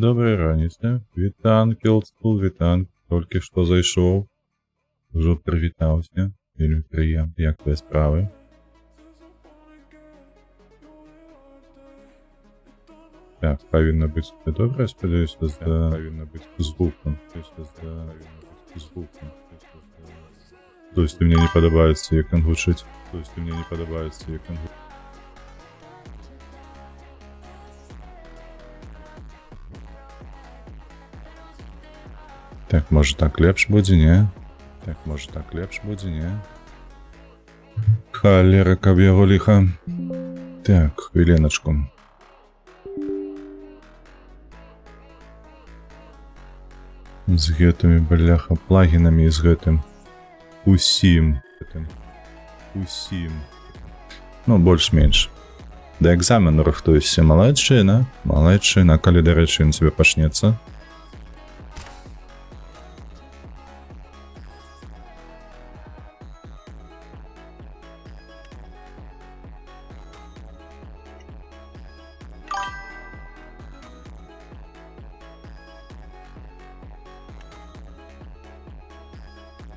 Добрай раніцы. Вітанкі, олдскул, вітанкі. Толькі што зайшоў. Ужо прывітаўся. Вельмі прыемна. Як твае справы? Так, павінна быць все добра, спадзяюся, павінна быць з гукам. Тосьці мне не падабаецца, як ён гучыць. Так, можа так лепш будзе, не? Халера, каб яго ліха. Так, хвіленачку. З гэтымі, бляха, плагінамі і з гэтым. Усім. Ну, больш-менш. Да экзамену рыхтуюся. Малайчына, калі, дарэчы, ён цябе пачнецца.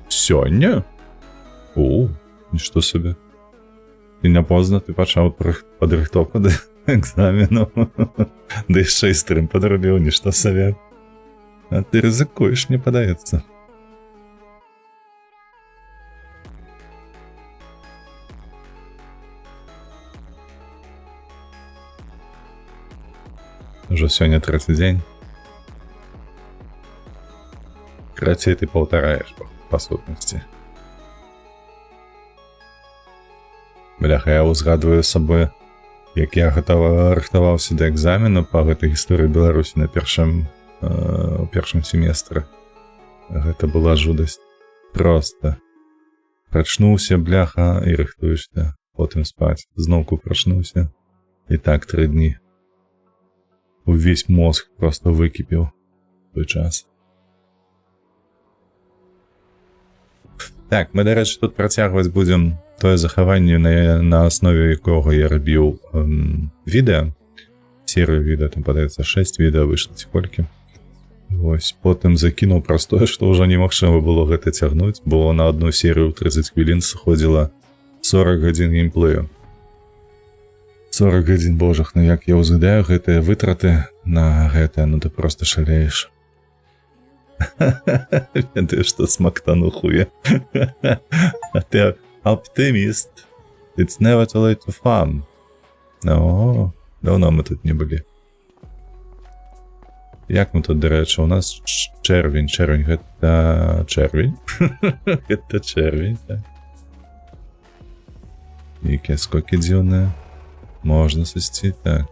Сёння? О, нічто сабе. І не позна ты пачаў падрыхтоўку да экзамену. Да яшчэ і стрым падрабіў, нішто сабе. А ты рызыкуеш, мне падаецца. Ужо сёння 3-й дзень. Крацей ты паўтараеш, па сутнасці. Бляха, я узгадваю сабой, як я рыхтаваўся да экзамену па гэтай гісторыі Беларусі на першым семестры. Гэта была жудасць. Проста. Прачнуўся, бляха, і рыхтуешся. Потым спаць. Зноўку прачнуўся. І так 3 дні. Увесь мозг проста выкіпіў той час. Так, мы, дарэчы, тут працягваць будзем тое захаванне, на аснове якога я рабіў відэа. Серыю відэа, там, падаецца, 6 відэа выйшла ці колькі. Вось, потым закінуў простое, што ўжо немагчыма было гэта цягнуць, бо на одну серыю 30 хвілін сыходзіла 40 гадзін геймплею. 40 гадзін, божах, ну як я ўзгадаю гэтыя вытраты на гэтае, ну ты просто шалееш. Ведаю, што смактану хуе. А ты оптиміст. It's never too late to farm. О, давно мы тут не былі. Як мы тут, дарэчы, у нас чэрвень, гэта чэрвень. Гэта чэрвень, так. Якія скокі дзіўныя. Можна сысці, так.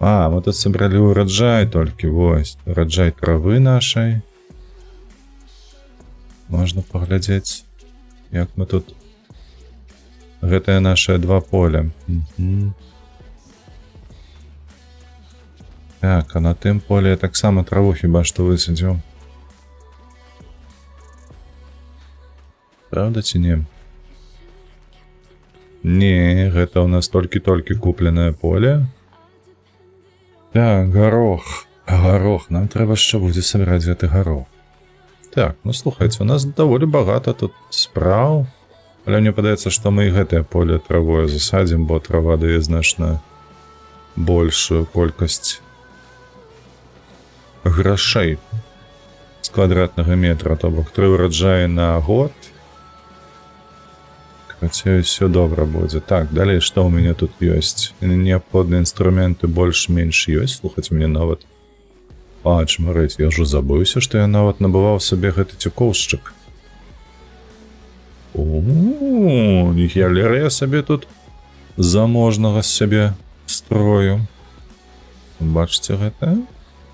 А, мы тут сабралі ураджай толькі, вось. Ураджай травы нашай. Можна паглядзець, як мы тут... Гэтае нашае 2 поля. Так, а на тым поле я таксама траву хіба што высадзіў. Правда ці не? Не, гэта ў нас толькі-толькі купленае поле. Так, горох. Горох, нам трэба што будзе сабіраць гэты горох. Так, ну слухайце, у нас даволі багата тут спраў. Але мне падаецца, што мы і гэтае поле травою засадзім, бо трава дае значна большую колькасць грошай з квадратнага метра, то бок 3 ураджаі на год. Хаця ўсё добра будзе. Так, далей, што ў мяне тут ёсць? Неабходныя інструменты больш-менш ёсць. Слухаць, мне нават... А, чмарыць, я ўжо забыўся, што я нават набываў сабе гэты цюкоўшчык. О, ніхялер я сабе тут заможнага сябе строю. Бачыце гэта?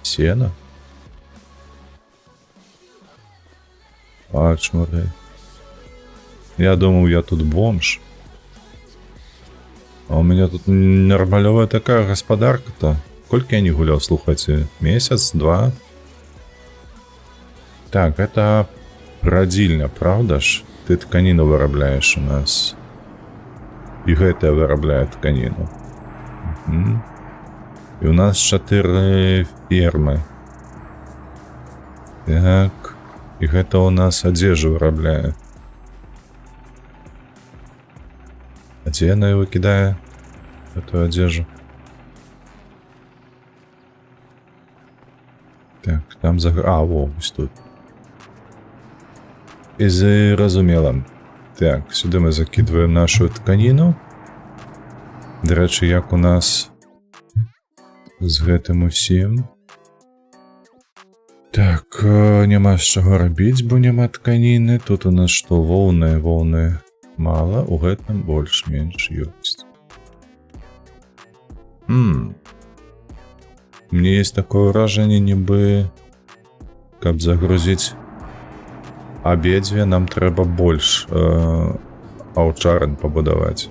Сена. А, чмарыць. Я думал, я тут бомж. А у меня тут нормалевая такая господарка-то. Сколько я не гулял, слухайте? Месяц, 2. Так, это родильня, правда ж? Ты тканину вырабляешь у нас. И гэта вырабляет тканину. І у нас 4 фермы. Так. І гэта у нас адзежу вырабляе. А дзе яна его кідае? Эту адзежу. Так, там во, ось тут. І зразумела. Так, сюди ми закидываем нашу тканіну. До речі, як у нас з гэтым усім. Так, няма з чаго рабіць, бо няма тканіны. Тут у нас што, воўны мала, у гэтым больш-менш ёсць. Мне есть такое ўражанне, нібы каб загрузіць абедзве, нам трэба больш аўчарын пабудаваць.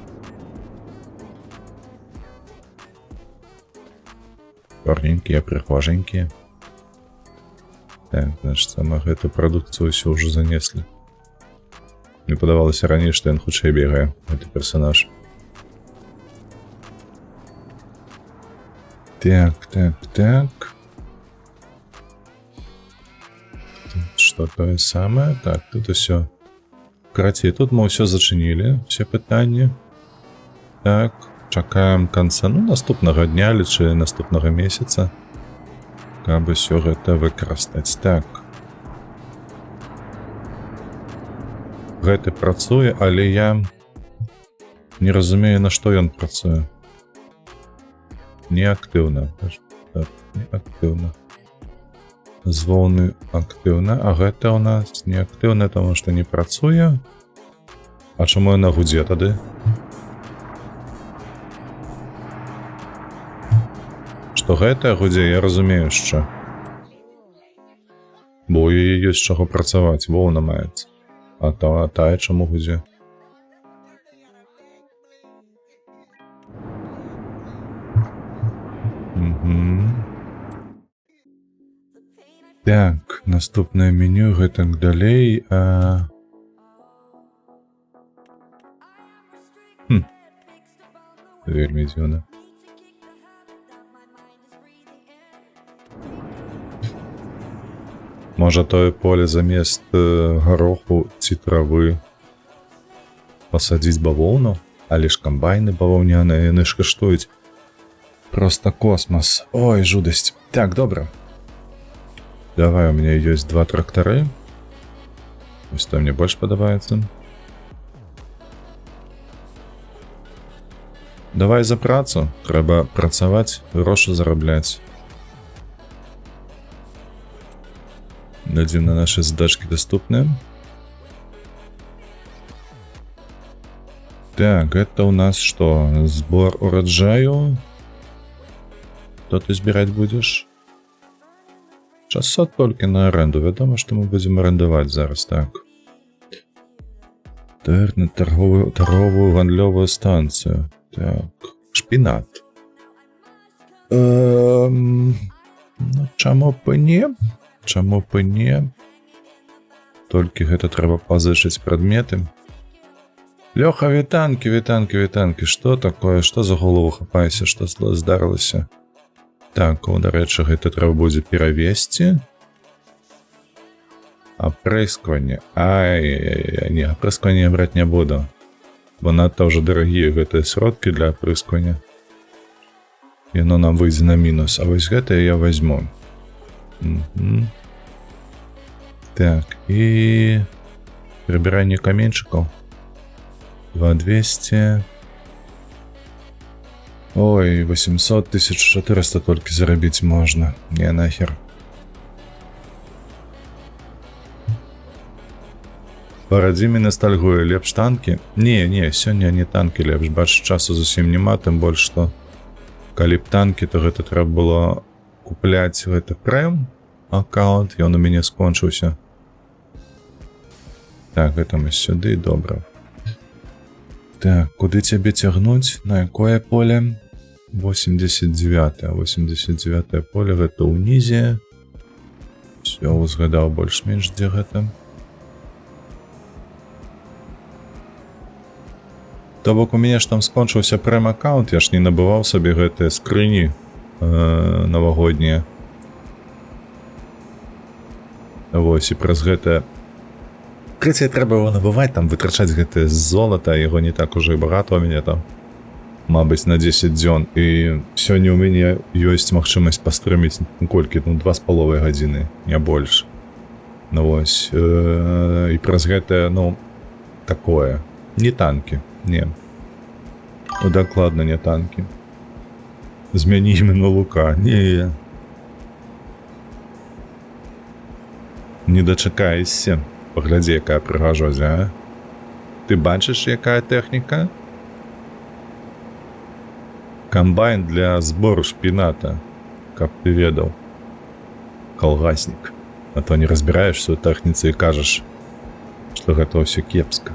Чорненькія, прыхоженькія. Так, значит, мы гэту прадукцыю ўсё ўжо занеслі. Мне падавалася раней, што ён хутчэй бегае, гэты персонаж. Так. Что тое самае? Так, тут усё. Карацей, тут мы ўсё зачынілі, все пытанні. Так, чакаем канца, наступнага дня, лічы наступнага месяца. Каб усё гэта выкарыстаць. Так. Гэты працуе, але я не разумею, на што ён працуе. Неактыўна. Так, неактыўна. З воўны актыўна, а гэта ў нас неактыўна, таму што не працуе. А чаму яна гудзе тады? Што гэтая гудзе, я разумею, що. Бо у яе ёсць чаго працаваць, воўна маецца. А тая чаму гудзе? Так, наступнае меню, гэтак далей. Вельмі дзіўна. Можа, тое поле замест гароху ці травы пасадзіць бавоўну, але ж камбайны бавоўняныя, яны ж каштуюць проста космас. Ой, жудасць. Так, добра. Давай, у меня есть 2 трактары. Ось то мне больш падабаецца. Давай за працу. Трэба працаваць, грошы зарабляць. Дадзім на наши задачки доступны. Так, это у нас что? Сбор урожаю. Что ты збирать будешь? 600 только на аренду. Вядома, что мы будем арендовать зараз, так. Торговую гандлёвую станцию. Так, шпинат. Ну, чаму б не? Чаму б не? Толькі гэта трэба пазычыць прадметы. Лёха, вітанкі. Што такое? Што за голову хапайся? Што здарылася? Так, дарэчы, гэта трэба будзе перавесці. Апрэскванне. Не, апрэскванне я браць не буду. Бо надта ўжо дарагія гэтыя сродкі для апрэсквання. Яно нам выйдзе на мінус. А вось гэтае я возьму. Так, і прыбіранне каменьчыкаў. 2200. Ой, 800, 1400 толькі зарабіць можна. Не, нахер. Парадзіме ностальгуе, лепш танкі? Не, сёння не танкі лепш. Бачыш, часу зусім няма, тым больш, што калі б танкі, то гэта трэба было купляць гэта прэм аккаунт, ён у мяне скончыўся. Так, гэта мы сюды, добра. Так, куды цябе цягнуць? На якое поле? 89-е. 89-е поле, гэта ўнізе. Всё, узгадаў больш-менш, дзе гэта. То бок у мяне ж там скончыўся прэм аккаунт, я ж не набываў сабе гэтыя скрыні навагоднія. Вось, і праз гэта... Крыцей трэба его набываць, там вытрачаць гэтае золата, яго не так уже і багато у мяне там. Мабыць, на 10 дзён. І сёння ў мяне ёсць магчымасць пастрыміць колькі, 2,5 гадзіны, не больш. Вось. І праз гэта, такое. Не танкі, не. Дакладна не танкі. Змяні іменно лука. Не. Не дачакаешся. Паглядзі, якая прыгажосць, а? Ты бачыш, якая тэхніка? Камбайн для збору шпіната, каб ты ведаў. Калгаснік. А то не разбіраешся ў тэхніцы і кажаш, што гэта ўсё кепска.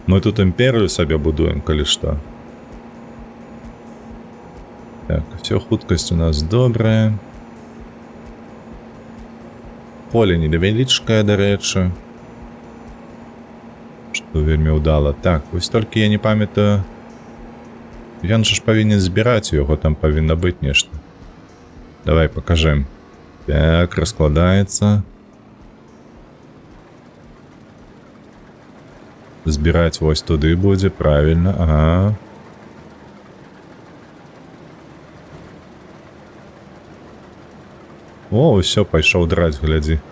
Мы тут імперію сабе будуем, калі што. Так, все, хуткасць у нас добрая. Поле невялічкае, дарэчы. Што вельмі ўдала. Так, вось толькі я не памятаю. Ён жа ж павінен збіраць, у яго там павінна быць нешта. Давай пакажем. Так, раскладаецца. Збіраць вось туды будзе, правільна, ага. О, ўсё, пайшоў драць, глядзі.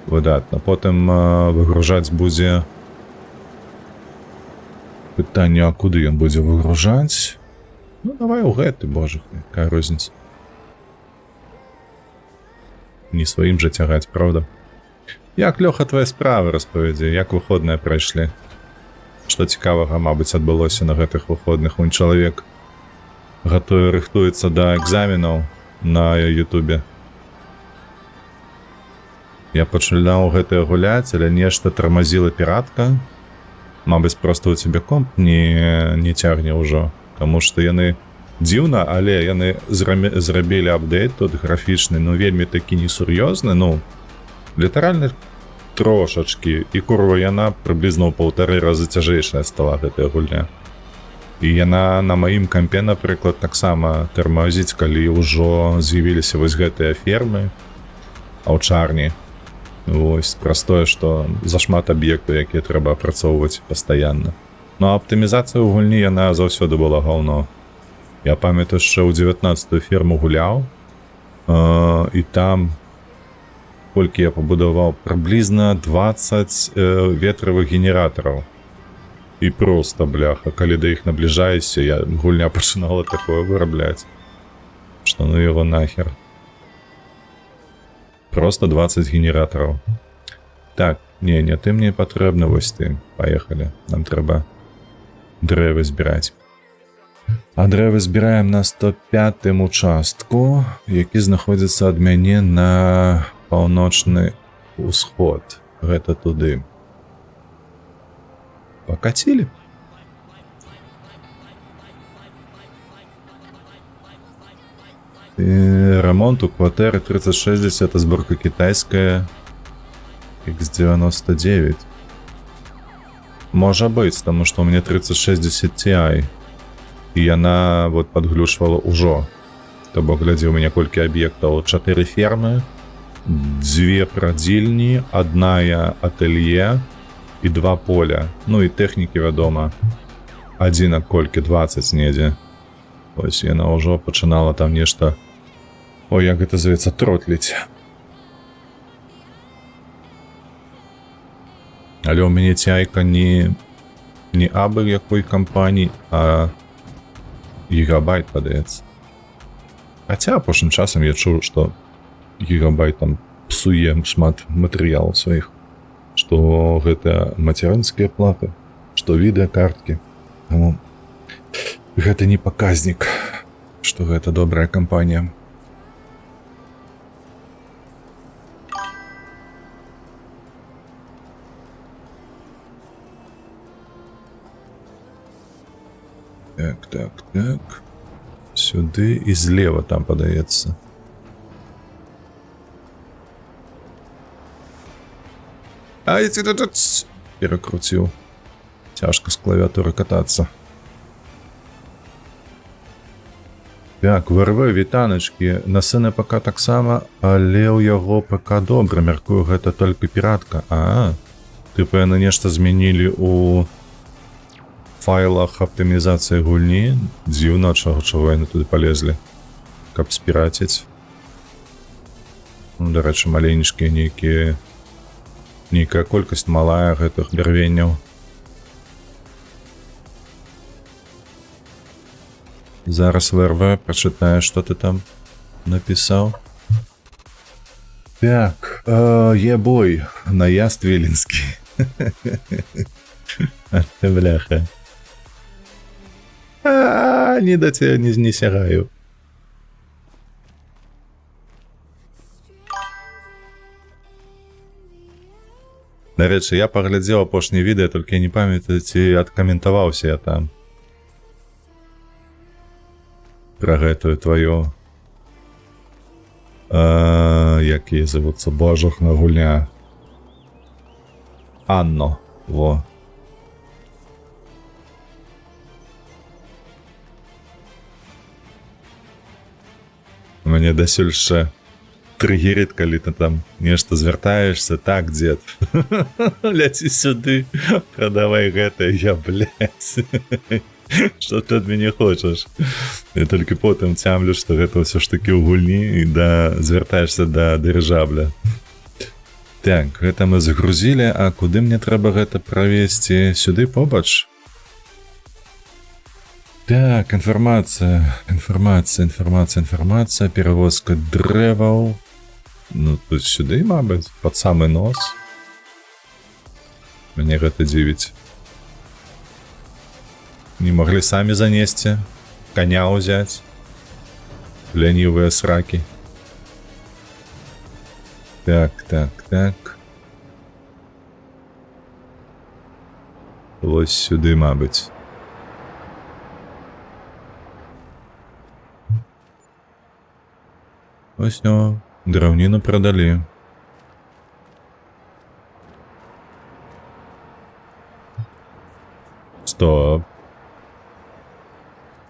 Выдатна. Потым выгружаць будзе... Пытанне, а куды ён будзе выгружаць? Давай у гэты, божа, якая розніца. Не сваім жа цягаць, правда? Як, Лёха, твае справы, распавядзі, як выходныя прайшлі? Што цікавага, мабыць, адбылося на гэтых выходных? Вунь чалавек гатовы, рыхтуецца да экзаменаў на Ютубе. Я пачынаў гэтае гуляць, але нешта тармазіла піратка. Мабыць, проста ў цябе комп не цягне ўжо, таму што яны дзіўна, але яны зрабілі апдейт тут графічны, вельмі такі несур'ёзны, літаральна трошачкі, і курва яна прыблізна ў 1,5 разы цяжэйшая стала гэтая гульня. І яна на маім кампе, напрыклад, таксама тармозіць, калі ўжо з'явіліся вось гэтыя фермы, аўчарні. Вось, праз тое, што зашмат аб'ектаў, якія трэба апрацоўваць пастаянна. Аптымізацыя ў гульні, яна заўсёды была гаўно. Я памятаю, яшчэ ў 19-ю ферму гуляў, і там колькі я пабудаваў, прыблізна 20 ветравых генератараў. І проста, бляха, калі да іх набліжаешся, гульня пачынала такое вырабляць, што яго нахер. Просто 20 генератараў. Так, не ты мне патрэбна, вось ты. Паехалі, нам трэба дрэвы збіраць. А дрэвы збіраем на 105-м участку, які знаходзіцца ад мяне на паўночны ўсход. Гэта туды. Пакацілі? Ремонт у кватэры 3060, а зборка кітайская X99. Можа быць, таму што ў мяне 3060 Ti. І яна вот падглюшвала ўжо. То бок, глядзі, у мяне колькі аб'ектаў. 4 фермы, 2 прадзільні, 1 атэлье і 2 поля. І тэхнікі, вядома. 1 колькі, 20 недзе. Ось яна ўжо пачынала там нешта... Ой, як гэта зовецца, тротліць. Але ў мяне цяйка не абы якой кампаніі, а гігабайт, падаецца. Хаця, апошнім часам я чуў, што гігабайт там псуе шмат матэрыялаў сваіх, што гэта мацярынскія платы, што відэакарткі. Таму гэта не паказнік, што гэта добрая кампанія. Так. Сюды і злева там, падаецца. Ай, перакруціў. Цяжка з клавіатуры катацца. Так, ВРВ, вітаначкі. На сына ПК таксама, але ў яго ПК добра. Мяркую, гэта толькі піратка. Тыпу яны нешта змянілі ў файлах аптымізацыі гульні. Дзіўна, чаго яны туды палезлі, каб спіраціць. Ну, дарэчы, маленечкія нейкая колькасць малая гэтых бярвенняў. Зараз ВРВ прачытае, што ты там напісаў. Так, ебой, наезд віленскі. А ты, бляха. Не да цябе не сягаю. Нарэчы, я паглядзеў апошняе відэа, толькі я не памятаю, ці адкаментаваўся я там. Пра гэтую твою... як її зовуться? Божухна гульня. Анно. Во. Мне дасюль ще тригерит, калі ты там нешта звяртаешься. Так, дзед. Ляці сюды. Прадавай гэта, я, блядь. Што ты ад мяне хочаш? Я толькі потым цямлю, што гэта ўсё ж такі ў гульні і звяртаешся да дырыжабля. Так, гэта мы загрузілі, а куды мне трэба гэта правесці? Сюды побач? Так, інфармацыя, перавозка дрэваў. Ну, тут сюды, мабыць, пад самы нос. Мне гэта дзівіць. Не могли самі занесці, коня ўзяць. Лянівыя сракі. Так. Вось сюды, мабыць. Ось, драўніну прадалі. Стоп.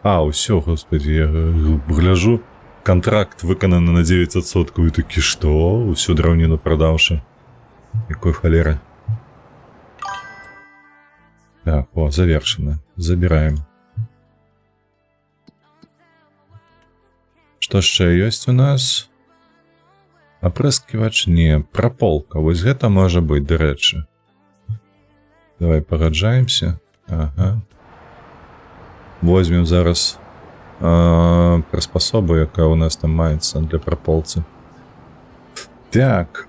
Усё, господи, я гляжу, контракт выкананы на 900%, і такі, што? Усю драўніну прадаўшы. Якой халеры. Так, завершена. Забираем. Што яшчэ ёсць у нас? Апрэсківач? Не, праполка. Вось гэта можа быць, дарэчы. Давай пагаджаемся. Ага. Возьмем зараз прыспасобу, якая у нас там маецца для праполцы. Так.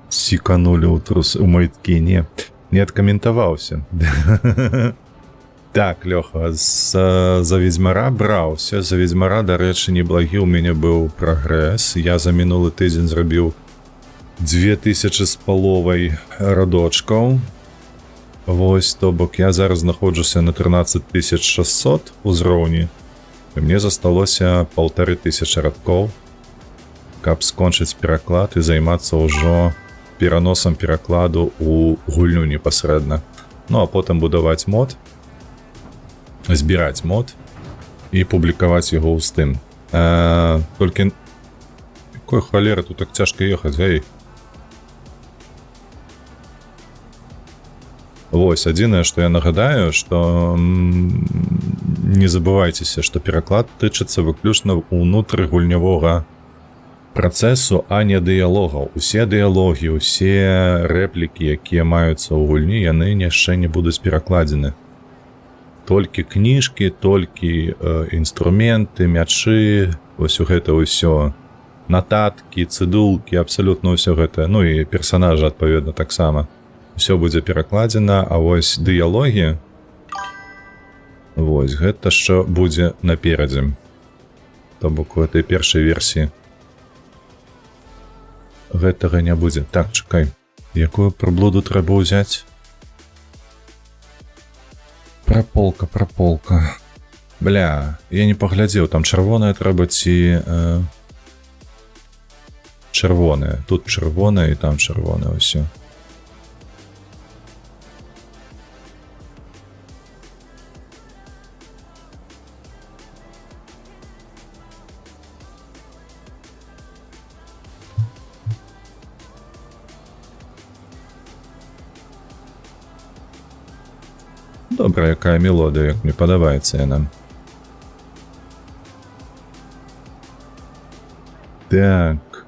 Сіканулі ў трус у майткі. Не адкаментаваўся. Так, Лёха, за ведзьмара браўся. За ведзьмара, дарэчы, неблагі ў мяне быў прагрэс. Я за мінулы тыдзень зрабіў 2000 з паловай радочкаў. Вось, то бок я зараз знаходжуся на 13600 узроўні. І мне засталося 1500 радкоў, каб скончыць пераклад і займацца ўжо пераносам перакладу ў гульню непасрэдна. Ну, а потым будаваць мод, збіраць мод і публікаваць яго ў Steam. Толькі... Якой халеры, тут так цяжка ехаць, гей. Вось, адзінае, што я нагадаю, што не забывайцеся, што пераклад тычыцца выключна ўнутрыгульнявога працэсу, а не дыялогаў. Усе дыялогі, усе рэплікі, якія маюцца ў гульні, яны яшчэ не будуць перакладзены. Толькі кніжкі, толькі інструменты, мячы, вось у гэта ўсё. Нататкі, цыдулкі, абсалютна ўсё гэта. Ну і персанажы, адпаведна, таксама. Усё будзе перакладзена, а вось дыялогі, вось, гэта што будзе наперадзе. То бок у этой першай версіі гэтага не будзе. Так, чакай, якую прыблуду трэба ўзяць? Праполка. Бля, я не паглядзеў, там чырвоная трэба ці... чырвонае. Тут чырвонае і там чырвонае ўсё. Добра, якая мелодыя, як мне падабаецца яна. Так,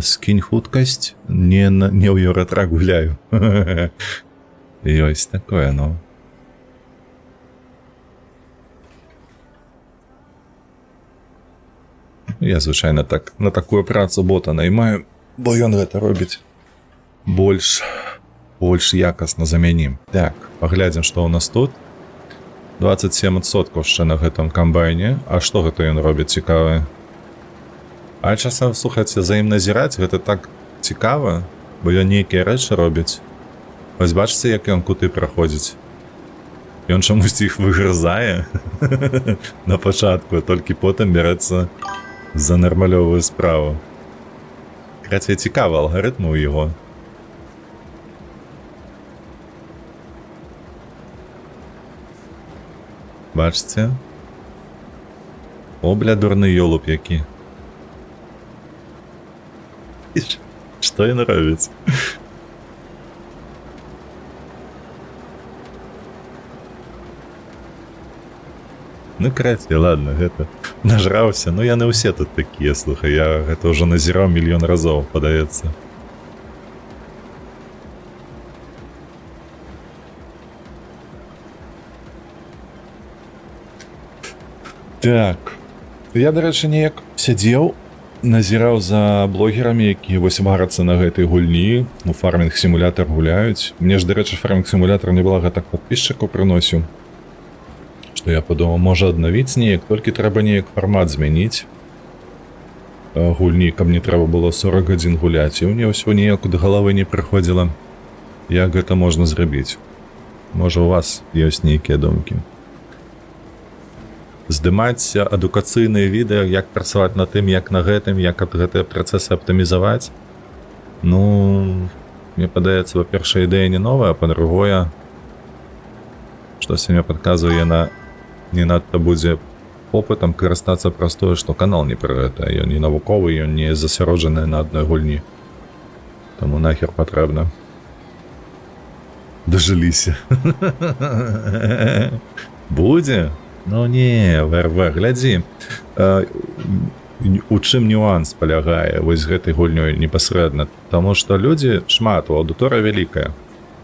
скінь хуткасць, не ў Еўратрак гуляю. Ёсць такое, ну. Я, звычайна, так на такую працу бота наймаю, бо ён гэта робіць больш якасна за мяне. Так, паглядзім, што ў нас тут. 27% яшчэ на гэтым камбайне. А што гэта ён робіць цікавае? А часам, слухайце, за ім назіраць, гэта так цікава, бо ён нейкія рэчы робіць. Вось бачыце, як ён куты праходзіць? Ён чамусьці іх выгрызае на пачатку, толькі потым бярэцца за нармалёвую справу. Хаця цікавы алгарытм у яго. Бачыце? О, бля, дурны ёлуб які. Што ён робіць? Ну, краце, ладно, гэта нажраўся. Ну, яны ўсе тут такія, слухай, я гэта ўжо назіраў мільён разоў, падаецца. Так, я, дарэчы, неяк сядзеў, назіраў за блогерамі, якія вось варацца на гэтай гульні, ну, фармінг-сімулятар гуляюць. Мне ж, дарэчы, фармінг-сімулятар не блага так падпісчыкаў прыносіў, што я падумаў, можа аднавіць неяк, толькі трэба неяк фармат змяніць гульні, каб не трэба было 40 гадзін гуляць, і мне ўсё неяк да галавы не прыходзіла, як гэта можна зрабіць. Можа, у вас ёсць нейкія думкі? Здымаць адукацыйныя відэа, як працаваць на тым, як на гэтым, як гэтыя працэсы аптымізаваць. Ну, мне падаецца, па-першае, ідэя не новая, а па-другое, штось мне падказвае, яна не надта будзе опытам карыстацца праз тое, што канал не пра гэта. Ён не навуковы, ён не засяроджаны на адной гульні. Таму нахер патрэбна. Дажыліся. Будзе? Ну не, ВРВ, глядзі. У чым нюанс палягае вось гэтай гульнёй непасрэдна? Таму што людзі шмат, у аўдыторыя вялікая.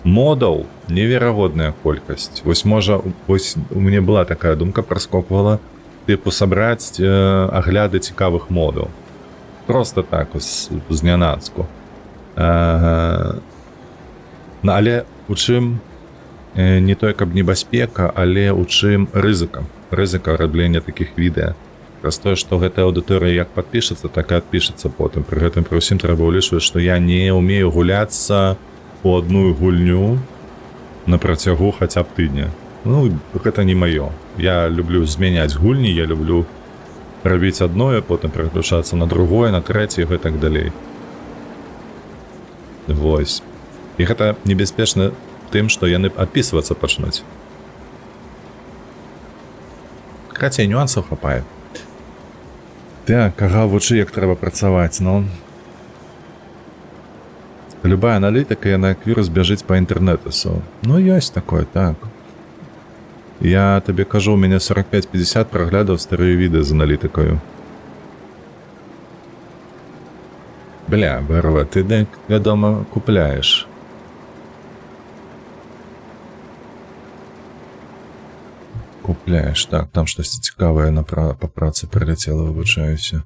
Модаў неверагодная колькасць. Вось можа, вось у мяне была такая думка, праскоквала, тыпу сабраць агляды цікавых модаў. Просто так, знянацку. Але у чым не той, каб небяспека, але ў чым рызыка. Рызыка раблення такіх відэа. Праз тое, што гэтая аўдыторыя як падпішацца, так і адпішацца потым. Пры гэтым пры ўсім трэба ўлічваць, што я не ўмею гуляцца у адную гульню на працягу хаця б тыдня. Ну, гэта не маё. Я люблю змяняць гульні, я люблю рабіць адное, потым пераключацца на другое, на трэцяе, гэтак далей. Вось. І гэта небяспечна тым, што яны адпісвацца пачнуць. Хаця нюансаў хапае. Так, ага, вучы, як трэба працаваць, ну. Любая аналітыка, яна як вірус бяжыць па інтэрнэтусу. Ну, ёсць такое, так. Я табе кажу, у мяне 45-50 праглядаў старыя відэа з аналітыкаю. Бля, Берва, ты, вядома, купляеш. Купляеш, так, там штосьці цікавае па працы прыляцела, выбачаюся.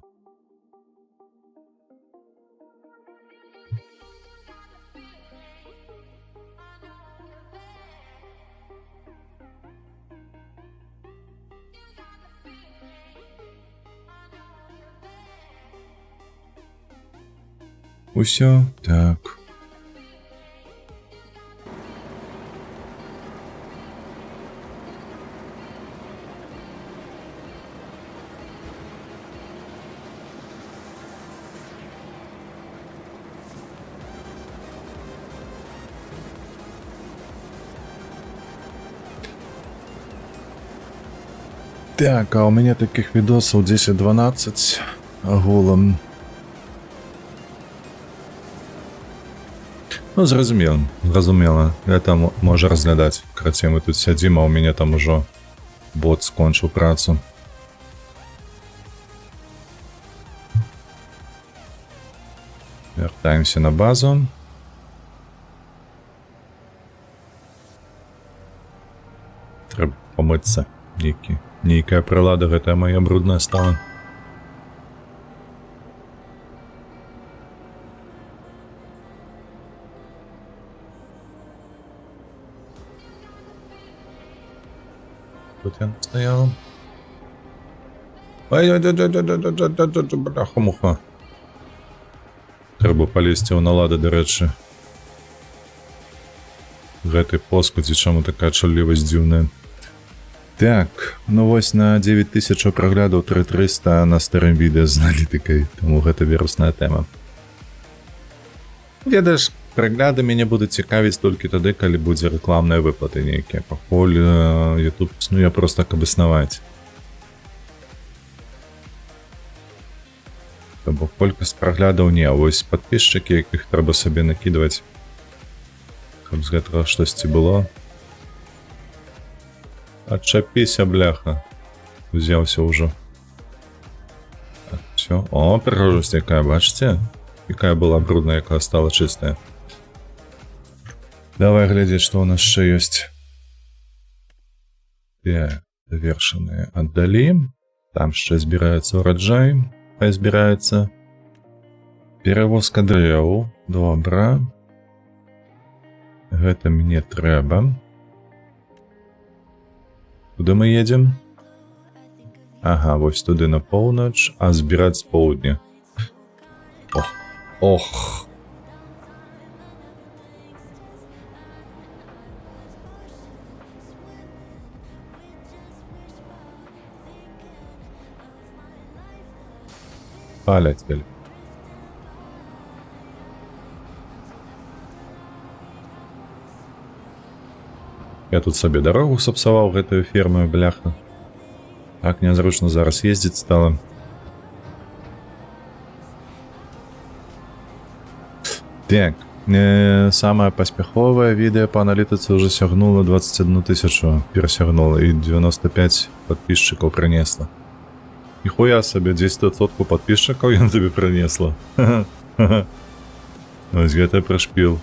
Усё, так. Так, а у меня таких видосов 10-12 агулом. Ну, зразумела. Это можа разглядаць. Карацей, мы тут сядзім, а у мяне там ужо бот скончыў працу. Вяртаемся на базу. Трэба памыцца. Нейкая прылада гэтая моя брудная стала. Тут я стоял. Бляха-муха. Трэба палезці ў налады, дарэчы. Гэтай поскудзі, чаму такая чуллівасць дзіўная. Так, ну вось на 9000 праглядаў 3300 на старым відэа з аналітыкай, таму гэта вірусная тэма. Ведаеш, прагляды мяне будуць цікавіць толькі тады, калі будзе рэкламныя выплаты нейкія. Пакуль YouTube існуе проста каб існаваць. Бо колькасць праглядаў не, вось падпісчыкі, якіх трэба сабе накідваць, каб з гэтага штосьці было. Адчапіся, бляха. Узяўся ўжо. Так, всё. О, прыгожасць якая, бачыце? Якая была брудная, якая стала чыстая. Давай глядзець, што ў нас яшчэ ёсць. Завершаныя аддалі. Там яшчэ збіраецца ураджай. Хай збіраецца. Перавозка дрэў. Добра. Гэта мне трэба. Куды мы едзем? Ага, вось туды на поўнач, а збіраць з поўдня. Ох. Паляцель. Я тут сабе дарогу сапсаваў гэтую ферму, бляха. Так нязручна зараз ездзіць стала. Так, самае паспяховае відэо па аналітыцы ўжо сягнула 21 000, перасягнула, і 95 падпісчыкаў прынесла. Ніхуя сабе, 10% падпісчыкаў ён табе прынесла. Вось гэта прышпіл.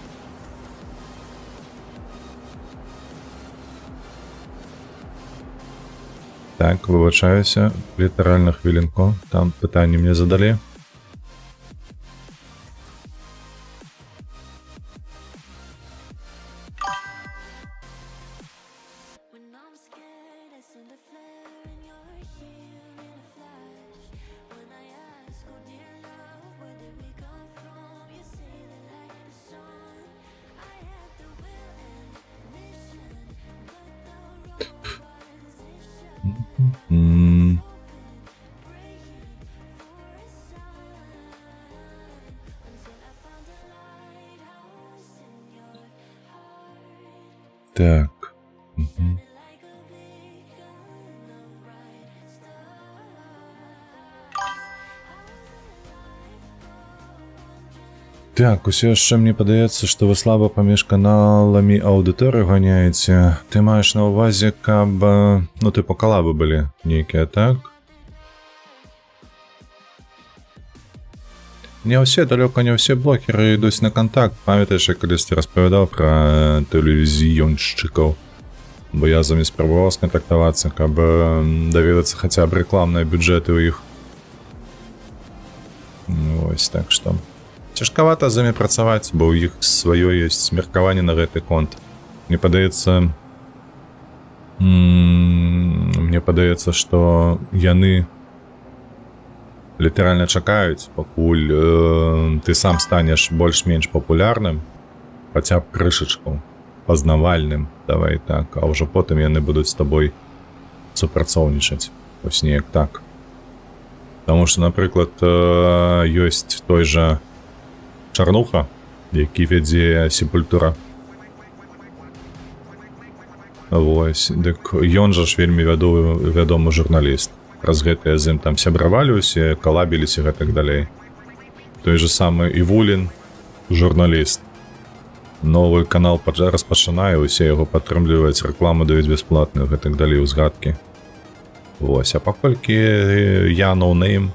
Так, выбачаюся, літаральна хвілінку, там пытанні мне задалі. Так. Так, усё яшчэ мне падаецца, што вы слаба паміж каналамі аўдыторыю ганяеце. Ты маеш на ўвазе, каб, ну, тыпу калабы былі нейкія, так? Не ўсе, далёка не ўсе блогеры ідуць на кантакт. Памятаеш, я калісьці распавядаў пра тэлевізіёншчыкаў. Бо я замест спрабаваў скантактавацца, каб даведацца хаця б рэкламныя бюджэты ў іх. Вось так што. Цяжкавата з імі працаваць, бо ў іх сваё ёсць меркаванне на гэты конт. Мне падаецца, што яны літаральна чакаюць, пакуль ты сам станеш больш-менш папулярным, хаця б крышачку, пазнавальным, давай так, а ўжо потым яны будуць з табой супрацоўнічаць. Вось неяк так. Таму што, напрыклад, ёсць той жа Чарнуха, які вядзе Сепультура. Вось, дык ён жа ж вельмі вядомы журналіст. Праз гэтыя з ім там сябравалі ўсе, калабіліся і гэтак далей. Той же самы Івулін, журналіст. Новы канал распачынае, усе яго падтрымліваюць, рэкламу даюць бясплатную, гэтак далей узгадкі. Вось, а паколькі я ноунейм,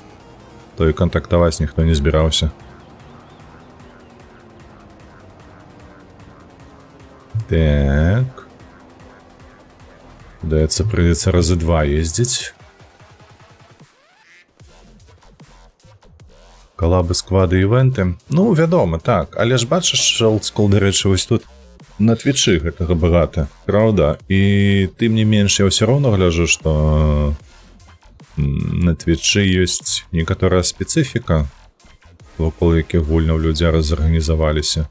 то і кантактаваць ніхто не збіраўся. Так. Даецца, прыйдзецца разы 2 ездзіць. Калабы, сквады, івенты. Ну, вядома, так. Але ж бачыш, олдскул, дарэчы, вось тут на твічы гэтага багата. Праўда? І тым не менш, я ўсё роўна гляжу, што на твічы ёсць некаторая спецыфіка, вакол якіх гульняў людзі разарганізаваліся.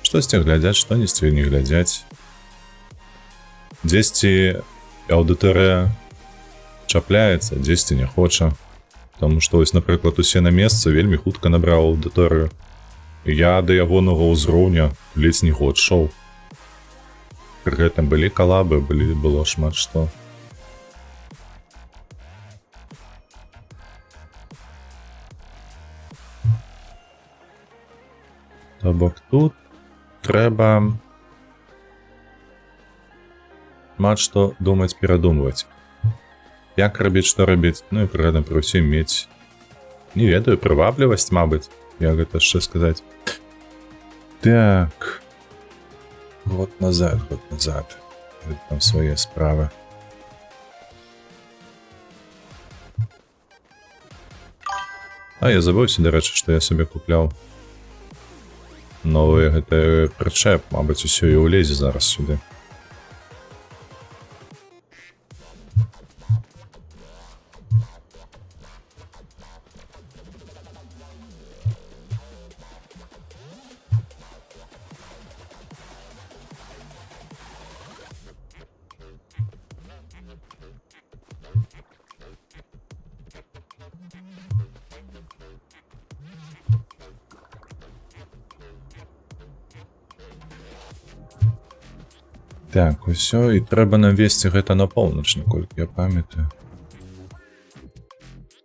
Штосьці глядзяць, штосьці не глядзяць. Дзесьці аўдыторыя чапляецца, дзесьці не хоча. Таму што, вось, напрыклад, усе на месцы вельмі хутка набраў аўдыторыю. Я да ягонага ўзроўня ледзь не год шоў. Пры гэтым былі калабы, было шмат што. То бок тут трэба шмат што думаць, перадумваць. Як рабіць, што рабіць, ну і пры гэтым пры ўсім мець, не ведаю, прываблівасць, мабыць, як гэта яшчэ сказаць. Так. Год назад. Там свае справы. А я забыўся, дарэчы, што я сабе купляў новы гэты прычэп, мабыць, усё і ўлезе зараз сюды. Так, усё, і трэба нам весці гэта на поўнач, наколькі я памятаю.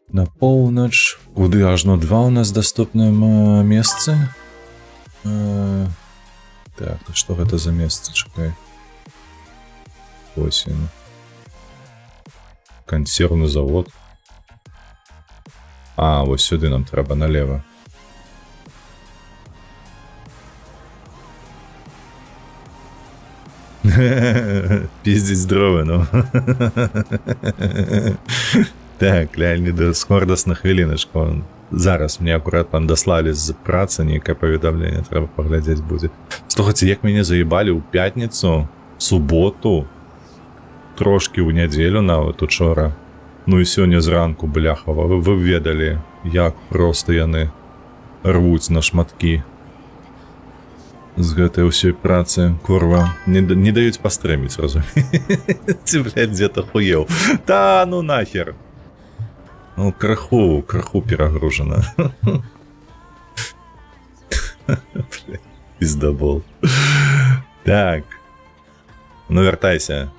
На поўнач, куды ажно 2 у нас даступныя месцы. Так, што гэта за месца, чакай. Ось яно. Кансервны завод. А, вось сюды нам трэба налево. Пиздить дрова, ну. Так, ляльні Дискордас на хвилиночку. Зараз мне аккуратно дослали з працы некое паведамленне, трэба паглядзець будзе. Слухайце, як мяне заебалі ў пятніцу, суботу, трошки ў нядзелю нават учора. Ну і сёння зранку, бляхава, вы ведалі, як проста яны рвуць на шматкі. З гэтай ўсёй працы, курва, не даюць пастрэміць, разумееце? Блядь, дзе-то хуеў. Та, ну нахер. Ну, краху перагружана. Блядь, пиздабол. Так. Ну, вяртайся.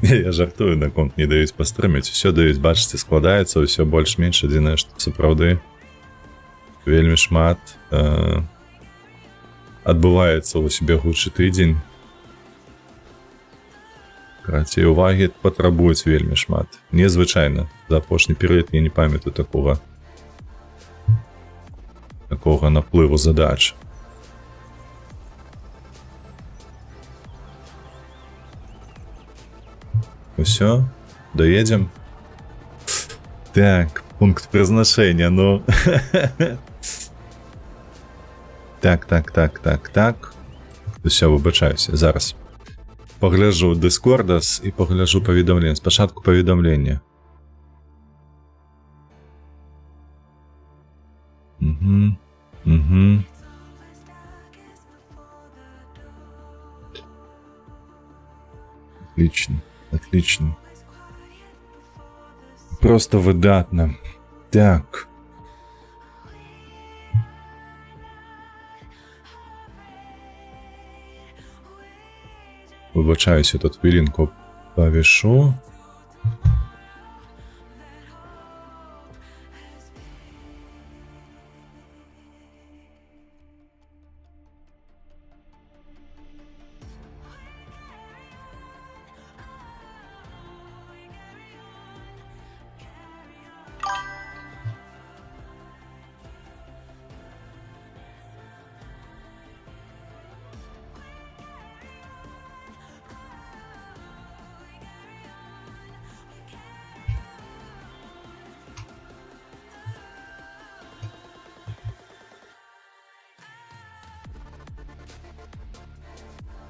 Я жартую, наконт не даюць пастрэміць. Усё даюць, бачыце, складаецца, усё больш-менш адзінае, што сапраўды вельмі шмат адбываецца ў бягучы тыдзень. Карацей, увагі патрабуюць вельмі шмат. Незвычайна. За апошні перыяд я не памятаю такога наплыву задач. Усё, доедем. Так, пункт призначения, ну. Так. Усё, выбачаюся, зараз. Погляжу Дискордас і погляжу паведамленне. Спачатку паведамлення. Угу. Отлично. Просто выдатно. Так. Вибачаюся, тут хвилинку повішу.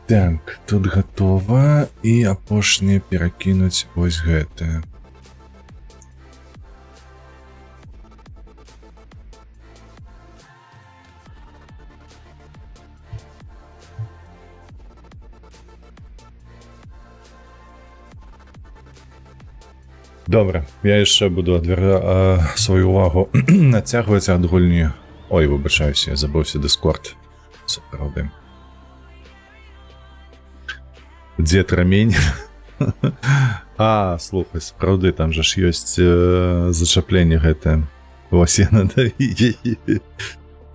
Так, тут готова, і апошнє перакінуць ось гэтае. Добре, я яшчэ буду сваю увагу нацягваць ад гульні. Ой, выбачаюся, я забыўся Discord. Сапраўды. Дзед рамень. А, слухай, сапраўды, там жа ж ёсць зачапленне гэтае. Вось я надаві.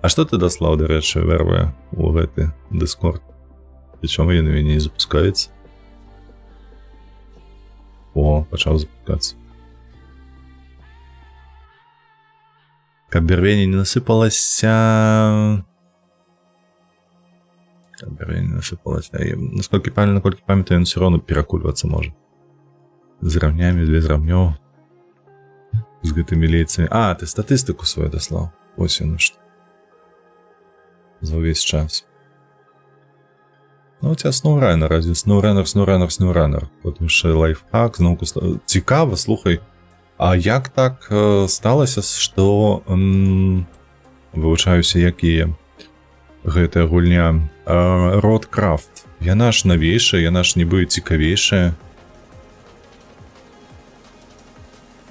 А што ты даслаў, дарэчы, вервае у гэты Discord? І чаму ён у мяне не запускаецца? О, пачаў запускацца. Каб бярвенне не насыпалася... Бярвенне насыпалася. Насколькі памятаю, ён все роўно перакульвацца можа. З рамнямі, без рамнёў. З гэтымі лейцамі. А, ты статыстыку свою даслаў. Вось яно што. За ўвесь час. Ну, у тебя SnowRunner, разве SnowRunner. Потому що лайфхак, знову цікаво, слухай. А як так сталося, што вывучаюся, якія гэтая гульня Roadcraft. Яна ж навейшая, яна ж нібы цікавейшая.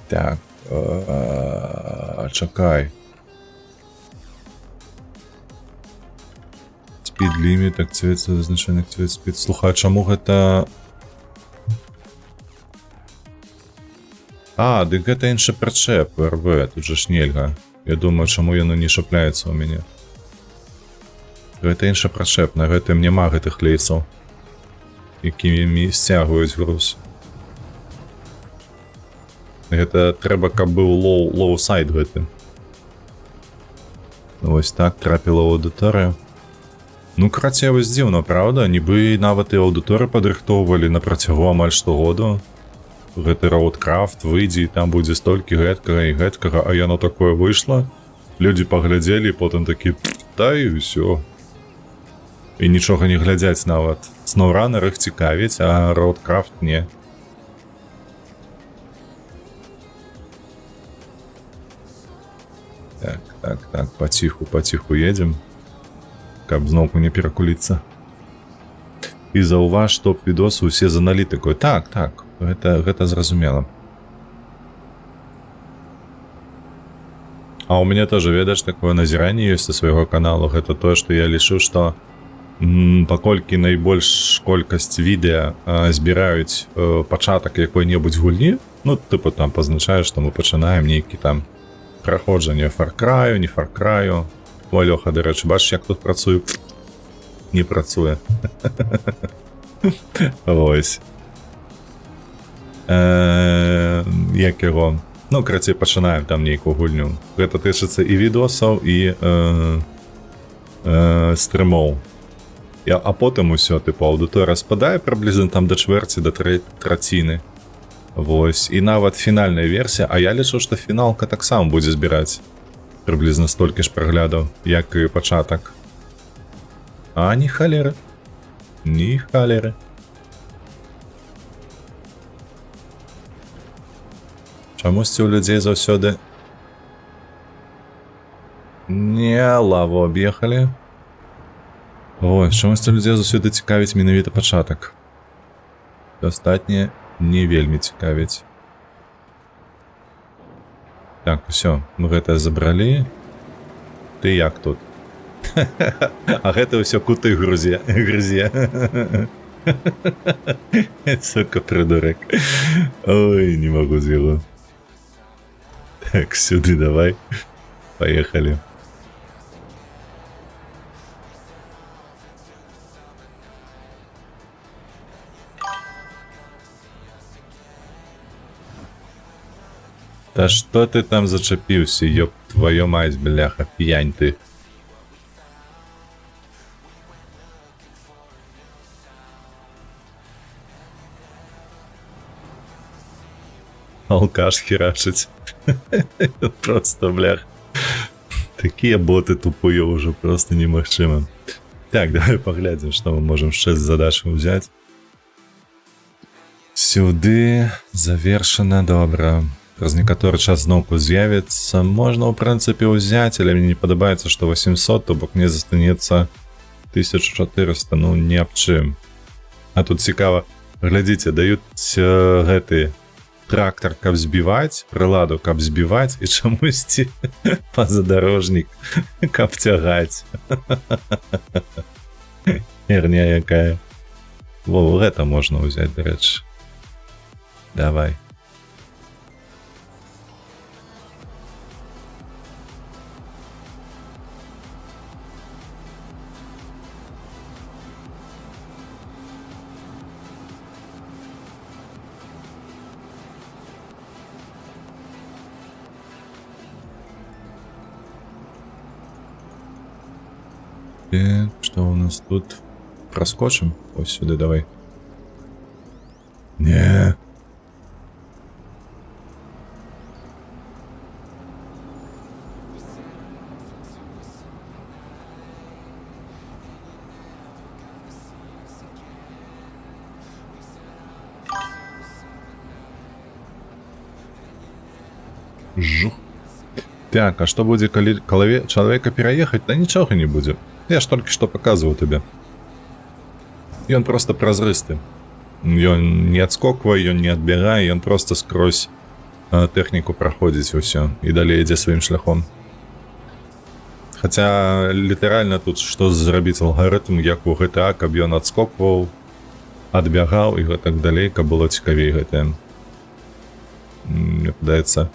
Так, чакай. Speed limit, активуецца значэнне активуецца speed. Слухай, чаму гэта... А, дык гэта іншы прычэп, РВ, тут жа ж нельга. Я думаю, чаму яно не шапляецца ў мяне. Гэта іншы прычэп, на гэтым няма гэтых лейцаў, якімі сцягваюць груз. Гэта трэба, каб быў лоу-сайд гэты. Вось так, трапіла аўдыторыя. Ну, карацей, вось дзіўна, правда? Нібы нават і аўдыторы падрыхтоўвалі на працягу амаль штогоду. Гэты Roadcraft выйдзе, і там будзе столькі гэткага і гэткага, а яно такое выйшла. Людзі паглядзелі, і потым такі, та і ўсё. І нічога не глядзяць нават. SnowRunner іх цікавіць, а Roadcraft не. Так, паціху едзем, каб зноўку не перакуліцца. І заўваж, топ-відосы усе з аналітыкой. Так, гэта зразумела. А у мяне тоже, ведаеш, такое назіранне ёсць са свайго каналу. Гэта тое, што я лічу, што паколькі найбольш колькасць відэа збіраюць пачатак якой-небудзь гульні, ну, тыпу там пазначаеш, што мы пачынаем нейкі там праходжанне Far Cry, не Far Cry. Ой, Лёха, дарэчы, бачыш, як тут працую? Не працуе. Вось. Як яго? Ну, карацей, пачынаем там нейкую гульню. Гэта тычыцца і відосаў, і стрымоў. А потым усё, тыпу, аўдыторыя спадае прыблізна там да чвэрці, да траціны. Вось, і нават фінальная версія, а я лічу, што фіналка таксама будзе збіраць прыблізна столькі ж праглядаў, як і пачатак. А, ні халеры. Ні халеры. Чамусьці ў людзей заўсёды... Не, лаву аб'ехалі. Ой, чамусьці людзей заўсёды цікавіць менавіта пачатак. Астатняе не вельмі цікавіць. Так, усё, мы гэта забралі. Ты як тут? А гэта ўсё куты грызе. Сука, придурок. Ой, не могу з його. Так, сюди давай. Поехали. Да что ты там зачепился, ёб твою мать, бляха, пьянь ты. Алкаш херачить. Просто, блях. Такие боты тупые уже просто немагчыма. Так, давай поглядим, что мы можем ще з задачу взять. Сюди завершено, добре. Праз некаторы час зноўку з'явіцца. Можна, ў прынцыпе, ўзяць, але мне не падабаецца, што 800, то бок мне застанецца 1400, ну, не аб чым. А тут цікава, глядзіце, даюць гэты трактор, каб збіваць, прыладу, каб збіваць, і чамусьці пазадорожнік, каб цягаць. Херня якая. Во, гэта можна ўзяць, дарэчы. Давай. И что у нас тут? Проскочим? Ось сюда давай. Не. Жух. Так, а что будет, коли человека переехать? Да ничего не будет. Я ж только что показывал тебе. И он просто прозрысты. Он не отскокивает, он не отбирает, он просто скрозь технику проходит и все. И далее идет своим шляхом. Хотя литерально тут что зробить алгоритм, як у GTA, каб он отскокивал, отбегал и так далее, каб было цікавей гэтае. Мне падаецца.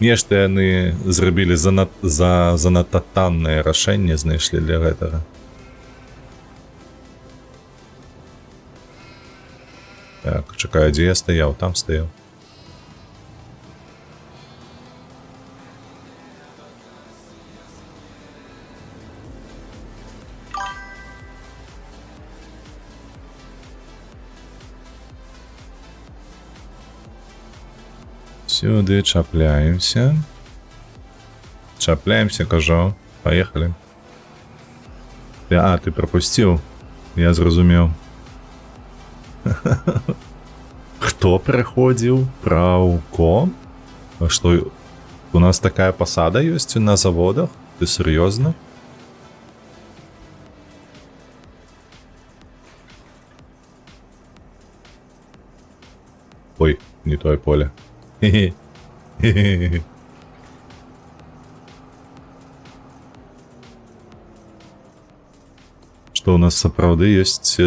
Нешта яны зрабілі занадта таннае рашэнне знайшлі для гэтага. Так, чакаю, дзе я стаяў? Там стаяў. Сюди чапляемся. Чапляемся, кажу. Поехали. А, ты пропустил? Я зразумеў. Хто приходил? Праўко? А что, у нас такая посада есть на заводах? Ты серьезно? Ой, не то поле. Хе-хе. Что у нас сапраўды ёсць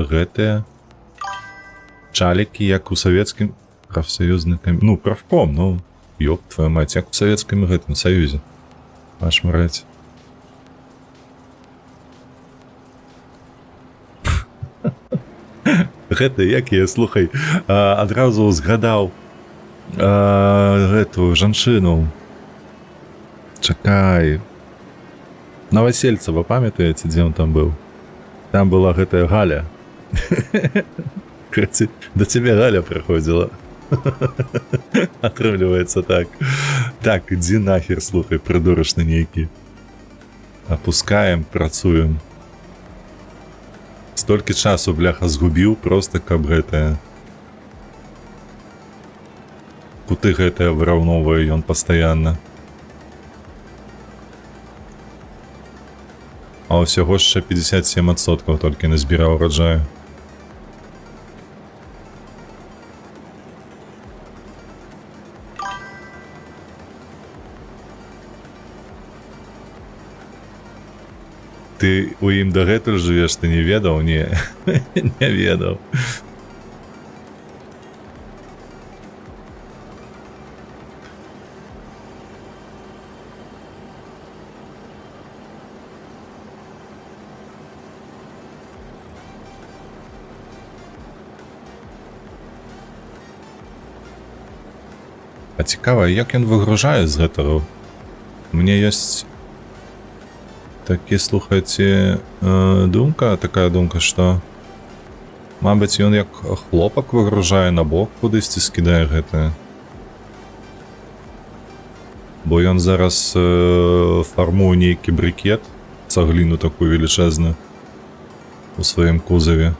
гэтыя чалікі, як у савецкім прафсаюзным... Ну, правком, ну, ёб твою мать, як у савецкім гэтым саюзе. Аж мраць. Гэта, як я, слухай, адразу згадаў гэту жанчыну. Чакай. Новосельцева, памятаеце, дзе он там быў? Там была гэтая Галя. До тебя Галя приходила. Отрывливается так. Так, иди нахер, слухай, придурочный некий. Опускаем, працуем. Столько часу, бляха, згубил, просто каб гэтае. Куты гэтае выраўновае ён пастаянна. А ўсяго яшчэ 57% толькі назбіраў ураджаю. Ты у ім дагэтуль жывеш, ты не ведаў? Не, не ведаў. А цікава, як ён выгружае з гэтага? Мне ёсць такі, слухайце, такая думка, што мабыць, ён як хлопак выгружае на бок кудысьці, скідае гэтае. Бо ён зараз фармуе нейкі брикет, цагліну такую велічэзную у сваім кузаве.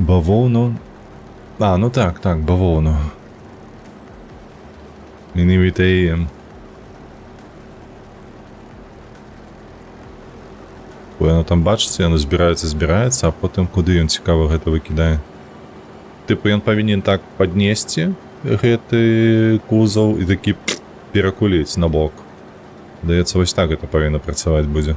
Бавоўну. А, ну так, бавоўну. І не вітаєм. Бо яно там, бачыце, яно збіраецца, а потым куды ён цікава гэта выкідае. Тыпу, ён павінен так паднесці гэты кузаў і такі перакуліць на бок. Даецца, вось так гэта павінна працаваць будзе.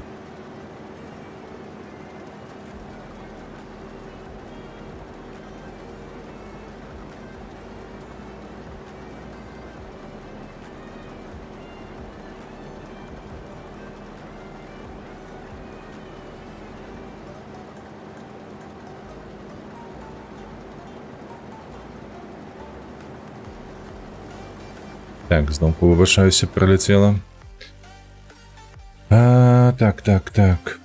Так, знову вибачаюся, прилетіло. Так.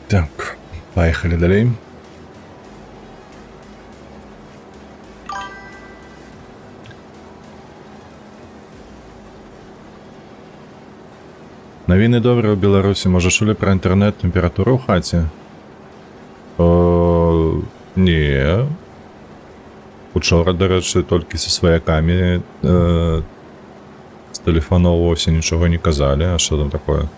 Так, поехали далее. Навіны добрыя ў Беларусі, можа чулі пра інтэрнэт-тэмпературу ў хаце? Не. Учора, дарэчы, толькі са сваякамі з тэлефонаў вовсе нічога не казалі, а што там такое?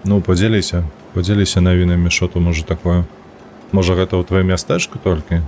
Ну, подзяліся навінамі, што то можа такое. Можа, гэта ў твоё мястэчка толькі?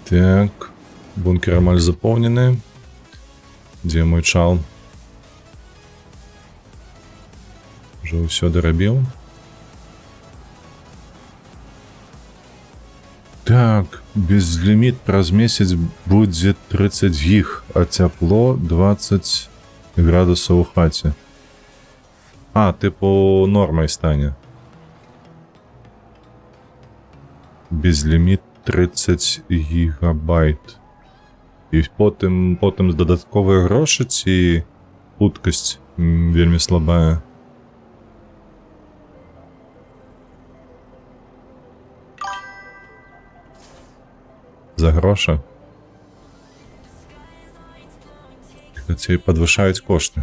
Так, бункер амаль заполнены. Где мой чал? Уже ўсё дарабіў. Так, безліміт праз месяц будзе 30 гіг, а цяпло 20 градусаў у хаце. А, типу нормай стане. Безліміт 30 гігабайт. І потым з дадатковыя грошы ці хуткасць вельмі слабая. За грошы. Хаця і падвышаюць кошты.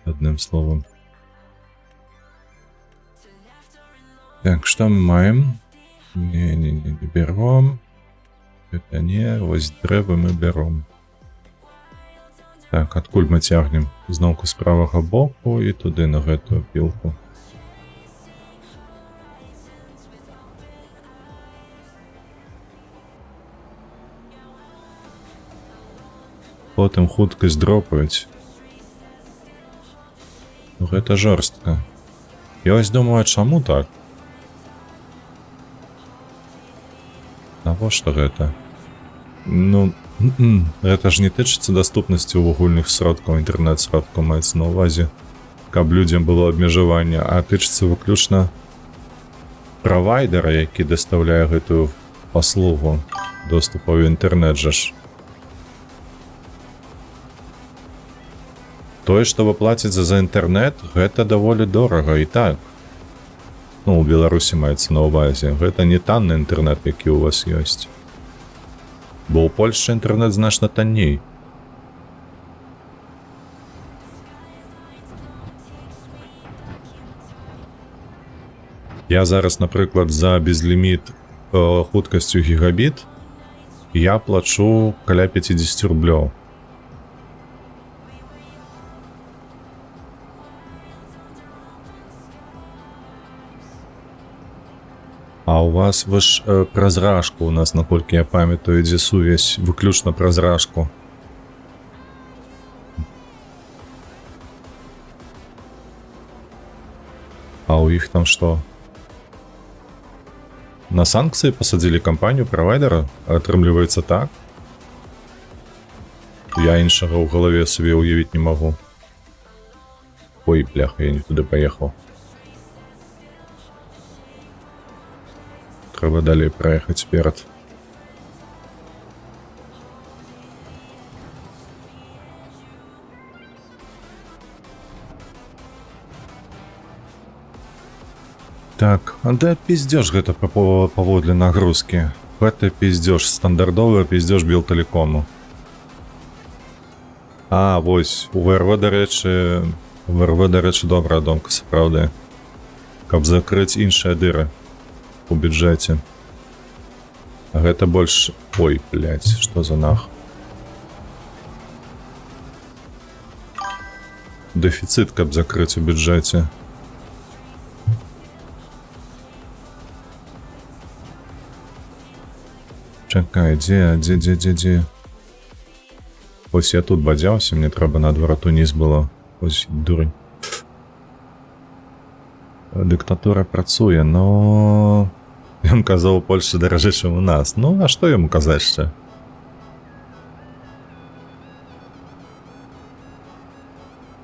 Адным словам. Так, што мы маем? Не берем. Гэта не, вось дрэвы мы берем. Так, адкуль мы цягнем? Зноўку з правага боку і туды на гэтую пілку. Потым хуткасць дропаюць. Ну, гэта жорстка. Я вось думаю, чаму так? Навошта гэта? Ну, гэта ж не тычыцца даступнасці вугольных сродкаў, інтэрнэт-сродкаў маецца на ўвазе, каб людзям было абмежаванне, а тычыцца выключна правайдера, які дастаўляе гэтую паслугу доступу ў інтэрнэт жа ж. Тое, што вы плаціце за інтэрнэт, гэта даволі дорага і так. Ну, у Беларусі маецца на ўвазе. Гэта не танны інтэрнэт, які ў вас ёсць. Бо ў Польшчы інтэрнэт значна танней. Я зараз, напрыклад, за безліміт хуткасцю гігабіт я плачу каля 50 рублёў. А у вас вы ж праз рашку у нас, наколькі я памятаю, ідзе сувязь выключна праз рашку. А у іх там што? На санкцыі пасадзілі кампанію правайдера? Атрымліваецца так? Я іншага ў галаве сабе ўявіць не магу. Ой, бляха, я не туды паехаў. Трэба далей праехаць перад. Так, а де пиздёж гэта паводле нагрузкі? Гэта пиздёж стандартовы, пиздёж Белтэлекому. А, вось, у ВРВ, дарэчы, добрая думка, сапраўды. Каб закрыць іншыя дыры у бюджэце. А гэта больш... Ой, блядь, што за нах? Дэфіцыт, каб закрыць у бюджэце. Чакай, дзе? Ось я тут бадзяўся, мне трэба наадварот уніз было. Ось, дурень. Дыктатура працуе, но... Ён казаў, у Польшчы даражэй, чым у нас. Ну, а што яму казаць яшчэ?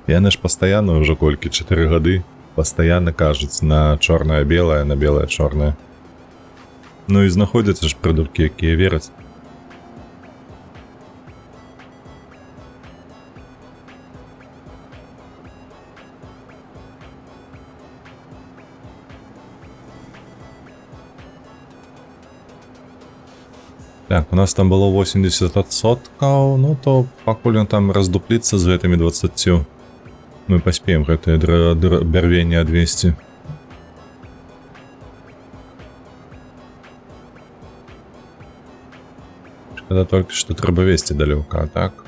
Яны ж пастаянна ўжо колькі, 4 гады, пастаянна кажуць на чорнае-белае, на белае-чорнае. Ну і знаходзяцца ж прыдуркі, якія вераць. Так, у нас там было 80%, ну то пакуль он там раздупліцца з гэтымі 20, мы паспеем гэтае бярвенне адвесці. Шкада толькі, што трэба весці далёка, так?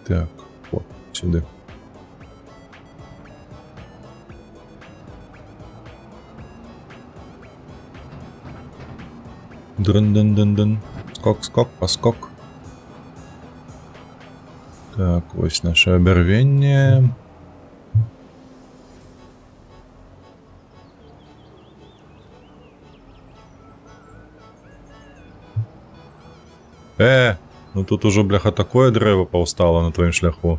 Так, вот, сюды. Дрын-дын-дын-дын. Скок, поскок. Так, ось наше обервіння. Ну тут уже, бляха, такое древо повстало на твоїм шляху.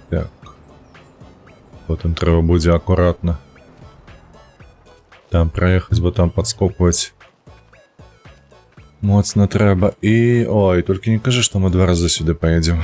Так. Потім треба буде акуратно там проїхати, бо там підскокувати моцно треба. І... Ой, тільки не кажи, що ми 2 рази сюди поїдемо.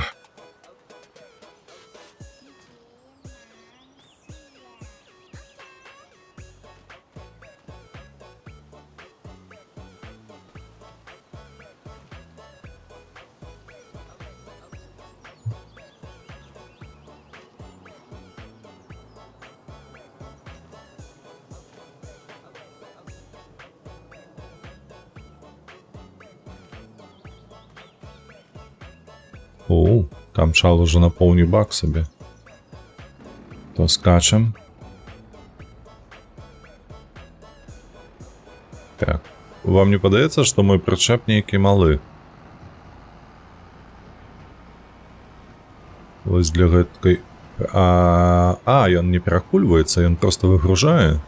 О, там шал уже наповнив бак собі. То скачем. Так. Вам не подається, що мой причеп некий малий? Ось для гэткай... он не перакульваецца, он просто выгружае.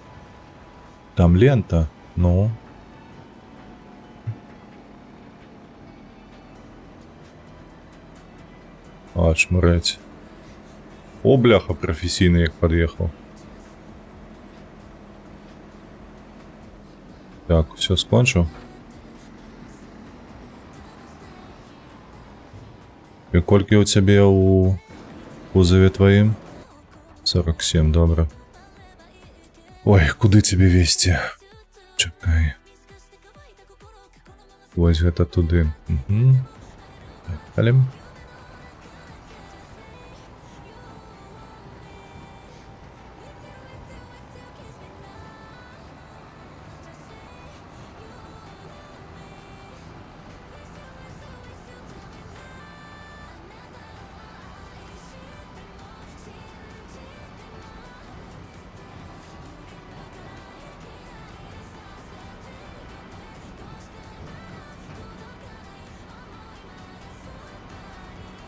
Там лента, ну... Чмыраць. О, бляха, професійны як пад'ехаў. Так, все скончыў. І колькі ў цябе ў кузаве тваім? 47, добра. Ой, куды цябе везці? Чакай. Вось гэта туды. Угу. Палім.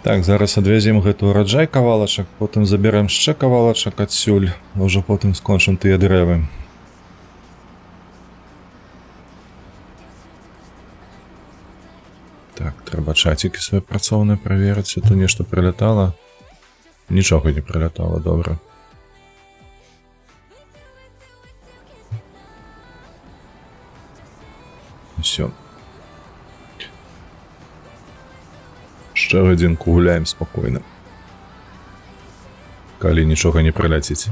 Так, зараз адвезем гэты ураджай кавалачак, потым заберем яшчэ кавалачак адсюль, ўжо потым скончым тыя дрэвы. Так, трэба чацікі свае працоўныя праверыць, а то нешта прылятала. Нічога не прылятала, добра. Усё. Ще годинку гуляем спокойно. Калі нічога не приляціць.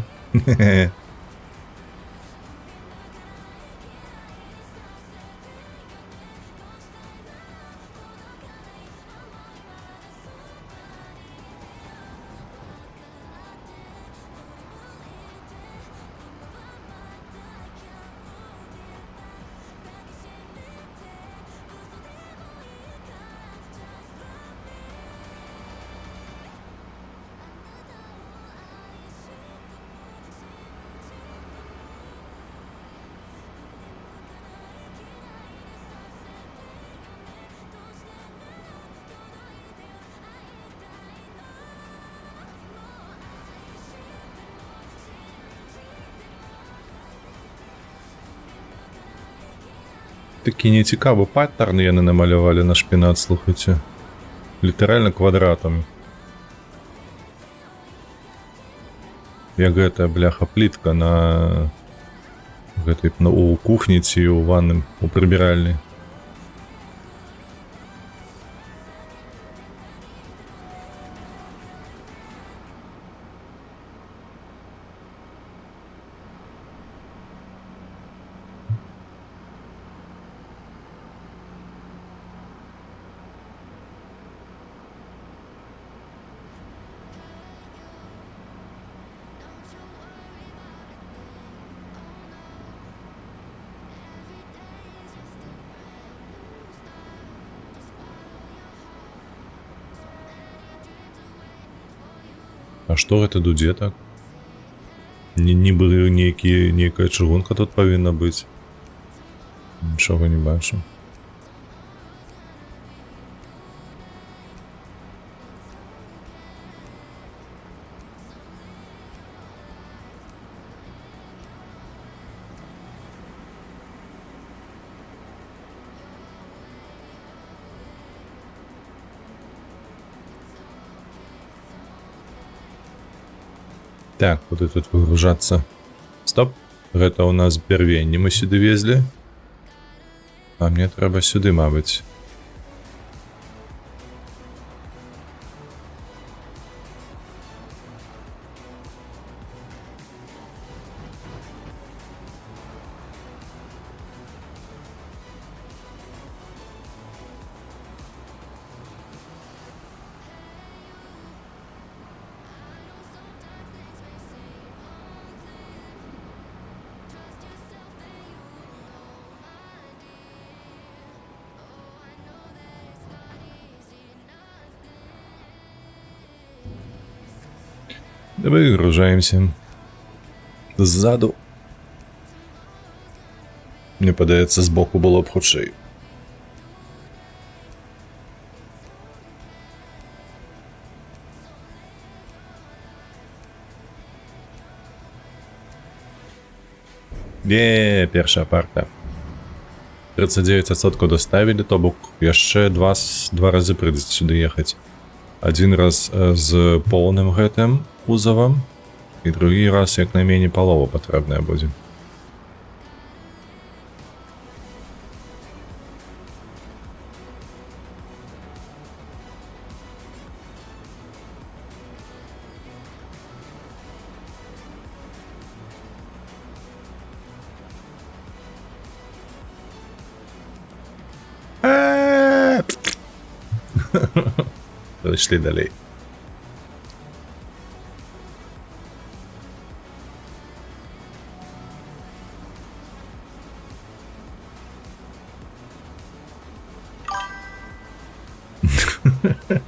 Такі нецікавы паттерн яны намалявалі на шпінат, слухайце. Літаральна квадратам. Як гэтая, бляха, плітка на... гэтай, у кухні ці у ванным, у прыбіральні. А што гэта дудзе так? Нібы нейкая чыгунка тут павінна быць. Нічого не бачу. Так, куды тут выгружацца? Стоп. Гэта у нас бярвенне мы сюды везлі. А мне трэба сюды, мабыць. Выгружаемся. Ззаду. Мне падаецца, збоку было б хутчэй. Першая парта. 39% доставілі, то бок яшчэ два разы прыйдзецца сюды ехаць. Один раз з поўным гэтым кузовам, і другі раз як найменей палова патрэбная будзе. Прыйшлі далей.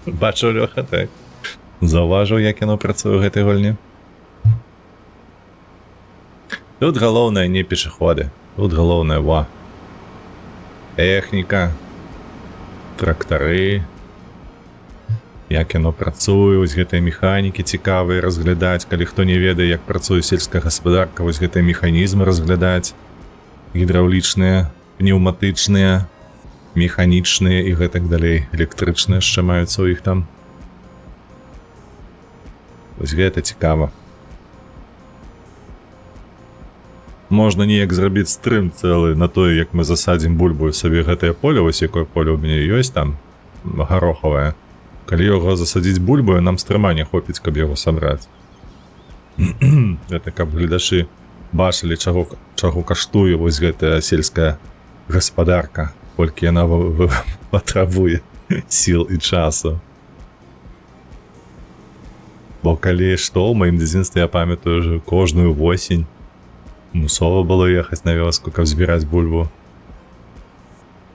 Бачу, Лёха, так. Заўважыў, як яно працуе ў гэтай гульні. Тут галоўнае не пешаходы. Тут галоўнае, тэхніка, трактары, як яно працуе, вось гэтыя механікі цікавыя разглядаць, калі хто не ведае, як працуе сельская гаспадарка, вось гэтыя механізмы разглядаць, гідраўлічныя, пнеўматычныя, механічныя і гэтак далей, электрычныя яшчэ маюцца ў іх там. Вось гэта цікава. Можна неяк зрабіць стрым цэлы на тое, як мы засадзім бульбу сабе гэтае поле, вось якое поле ў мяне ёсць там, гарохавае. Калі яго засадзіць бульбою, нам стрыма не хопіць, каб яго сабраць. Гэта каб гледачы бачылі, чаго каштуе вось гэтая сельская гаспадарка, колькі яна патрабуе сіл і часу. Бо калі што, ў маім дзяцінстве я памятаю кожную восень мусова было ехаць на вёску, каб збіраць бульбу.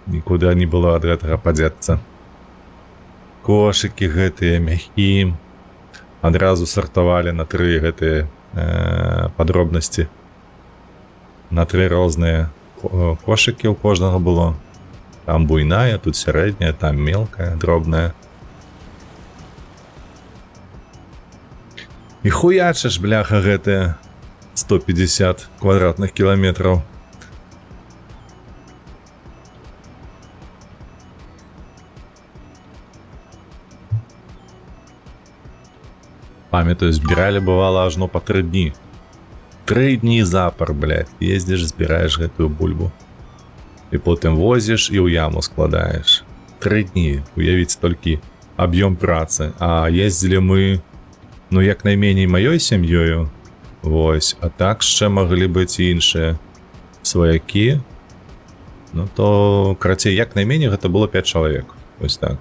Нікуды не было ад гэтага падзецца. Кошыкі гэтыя, мяхі, адразу сартавалі на 3 гэтыя падробнасці. На 3 розныя кошыкі ў кожнага было. Там буйная, тут сярэдняя, там мелкая, дробная. І хуячаш, бляха, гэтыя 150 квадратных кіламетраў. Памятаю, збіралі бывала ажно па 3 дні. 3 дні запар, блядь, ездзіш, збіраеш гэтую бульбу. І потым возіш і ў яму складаеш. 3 дні, уявіць толькі аб'ём працы. А ездзілі мы, ну, як найменей маёй сям'ёю, вось, а так яшчэ маглі быць і іншыя сваякі. Ну, то, крацей, як найменей гэта было 5 чалавек. Вось так.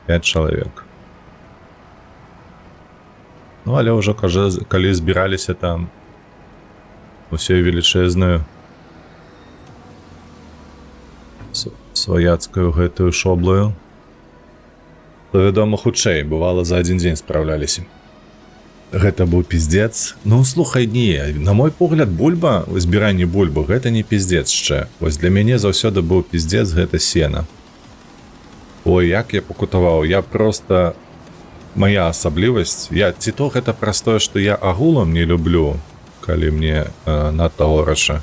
5 чалавек. Ну, але ўжо, калі збіраліся там усёй велічэзную сваяцкую гэтую шоблаю, то, вядома, хутчэй, бывала, за 1 дзень спраўляліся. Гэта быў пиздец. Ну слухай, не, на мой погляд, бульба, збіранне бульбы, гэта не пиздец яшчэ. Вось для мяне заўсёды быў пиздец, гэта сена. Ой, як я пакутаваў, я просто... Моя асаблівасць, ці то гэта праз тое, што я агулам не люблю, калі мне надта горача.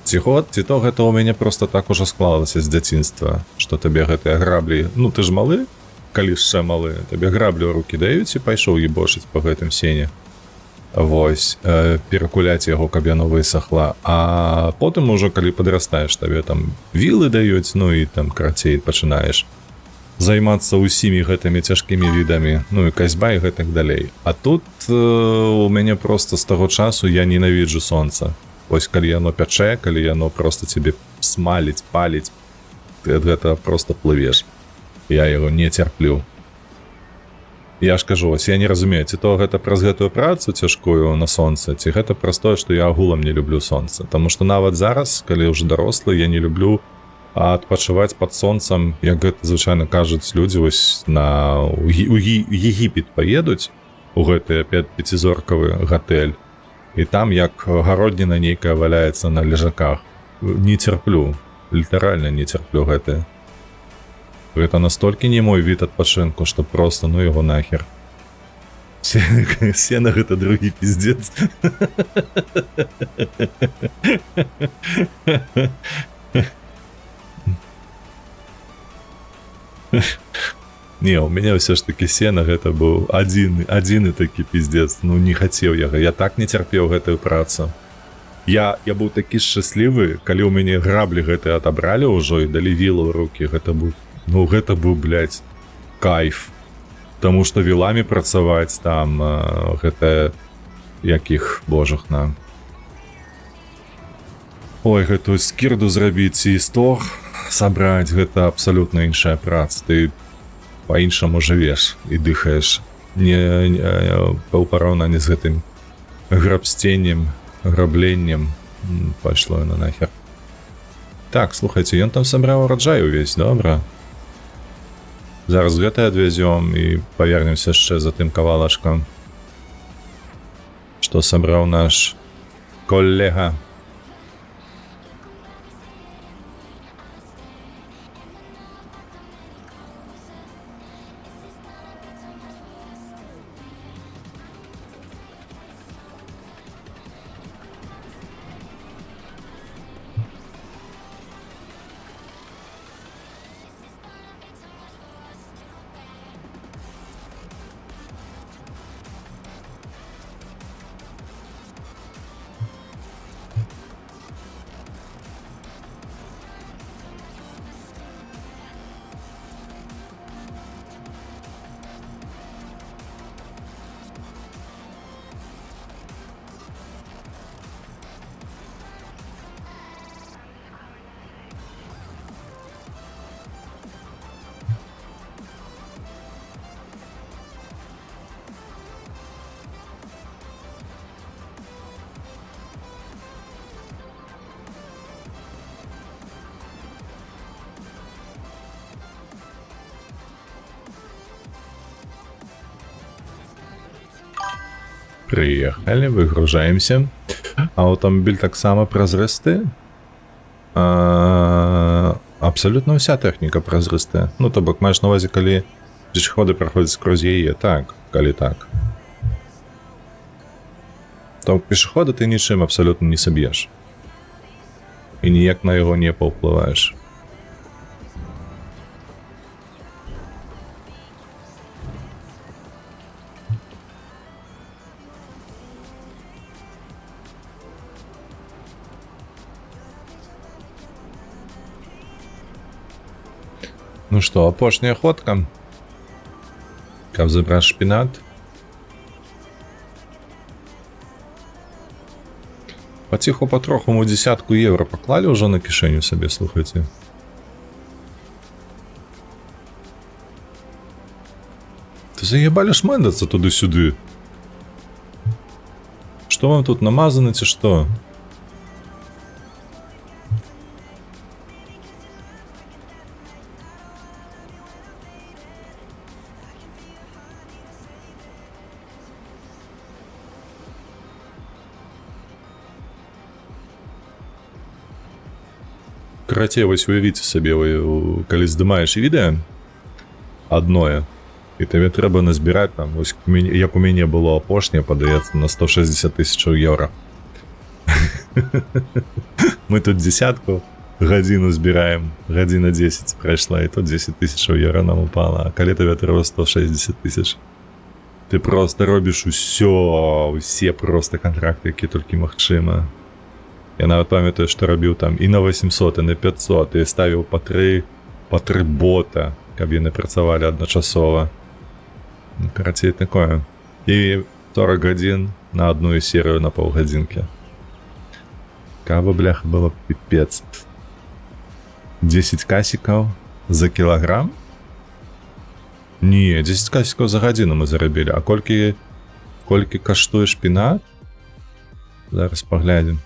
Ці то гэта ў мяне просто так ужо склалася з дзяцінства, што табе гэтыя граблі, ну ты ж малы, калі яшчэ малы, табе граблю ў рукі даюць і пайшоў ебошыць па гэтым сене. Вось, перакуляць яго, каб яно высохла. А потым ужо, калі падрастаеш, табе там вілы даюць, ну і там карацей пачынаеш займацца ўсімі гэтымі цяжкімі відамі, ну і касьба і гэтак далей. А тут у мяне просто з таго часу я ненавіджу сонца. Вось калі яно пячэ, калі яно просто цябе смаліць, паліць, ты ад гэтага просто плывеш. Я яго не цярплю. Я ж кажу, ось я не разумею, ці то гэта праз гэтую працу цяжкую на сонца, ці гэта праз тое, што я агулам не люблю сонца. Таму што нават зараз, калі ўжо дарослы, я не люблю адпачываць пад сонцам, як гэта звычайна кажуць людзі, вось у Егіпет паедуць у гэты 5-зоркавы гатэль, і там як гародніна нейкая валяецца на лежаках. Не цярплю, літаральна не цярплю гэтае. Гэта настолькі не мой від адпачынку, што просто, ну яго нахер. Сена гэта другі пиздец. Не, у мяне ўсё ж такі сена гэта быў адзіны такі пиздец. Ну не хацеў я так не цярпеў гэтую працу. Я быў такі шчаслівы, калі ў мяне граблі гэтыя адабралі ўжо і далі вілу ў рукі. Гэта быў, блядь, кайф. Таму што віламі працаваць там, гэта якіх божах нам. Ой, гэтую скірду зрабіць і стог сабраць, гэта абсалютна іншая праца. Ты па-іншаму жывеш і дыхаеш. Не ў параўнанні з гэтым грабсценнем, грабленнем. Пайшло яно нахер. Так, слухайце, ён там сабраў ураджай увесь, добра. Зараз гэта адвязём і павернемся яшчэ за тым кавалачкам, што сабраў наш калега. Приехали, выгружаемся. Аўтамабіль таксама празрысты. Абсолютно ўся тэхніка празрыстая. Ну, то бок маеш на увазе, калі пешаходы праходзяць скрозь яе. Так, калі так. То пешахода ты нічым абсолютно не саб'еш. І ніяк на яго не паўплываеш. Ну што, апошняя ходка. Каб забраць шпінат. Паціху патроху мы 10 евро паклалі ўжо на кішэню сабе, слухайце. Ты заебалі шмэндацца туды-сюды. Што вам тут намазаны ці што? Карацей, вось уявіце сабе, калі здымаеш відэа адное, і табе трэба назбіраць там, вось, як у мяне было апошняе, падаецца, на 160 000 еўра. Мы тут десятку гадзіну збіраем, гадзіна 10 прайшла, і тут 10 000 еўра нам упала, а калі табе трэба 160 000, ты просто робіш усе просто кантракты, які толькі магчыма. Я нават памятаю, што рабіў там і на 800, і на 500, і ставіў па 3 бота, каб яны працавалі адначасова. Карацей, такое. І 40 гадзін на одну серію на паўгадзінкі. Кава, бляха, было піпец. 10 касікаў за кілаграм? Не, 10 касікаў за гадзіну мы зарабілі. А колькі каштуе шпінат? Зараз паглядзім.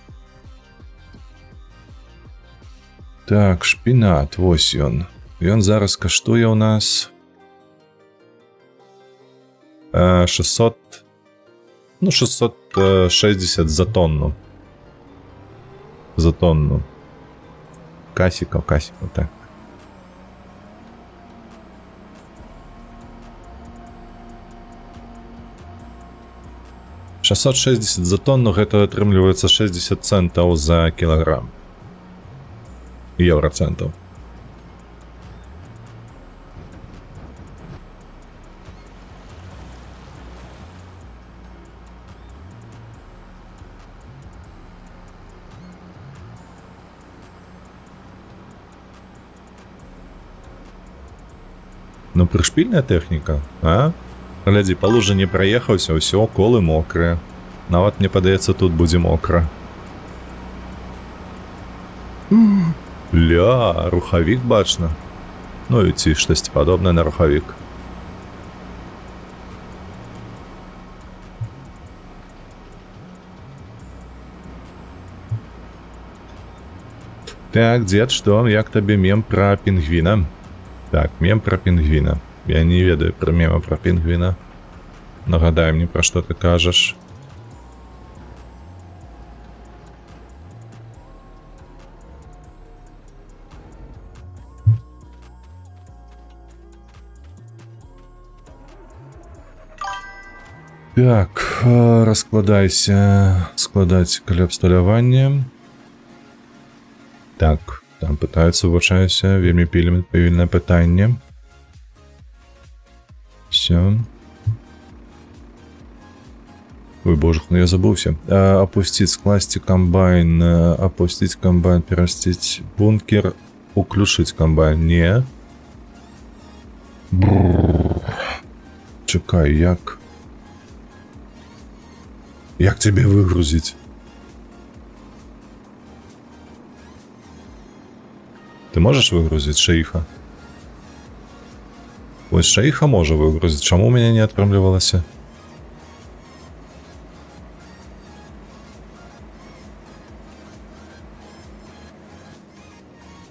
Так, шпінат, вось ён. Ён зараз каштуе ў нас 660 за тонну. За тонну. Касікаў, так. $660 за тонну, гэта атрымліваецца 60 центаў за кілаграм. Еўрацентаў. Ну, прышпільная тэхніка, а? Глядзі, па лужы не праехаўся, ўсё, колы мокрыя. Нават, мне падаецца, тут будзе мокра. Ля, рухавік бачна. Ну і ці штосьці падобнае на рухавік. Так, дзед, што? Як табе мем пра пінгвіна? Так, мем пра пінгвіна. Я не ведаю пра мема пра пінгвіна. Нагадай мне, пра што ты кажаш. Так, раскладайся. Складаць каля абсталявання. Так, там пытаюцца, вывучаюся, вельмі пільнае пытанне. Все. Ой, боже, ну я забыўся. Опустить, скласти комбайн, опустить комбайн, переместить бункер, уключить комбайн. Не. Бррр. Чекай, як? Як тебе выгрузить? Ты можешь выгрузить шейха? Ось шейха може выгрузить. Чому у меня не атрымлівалася?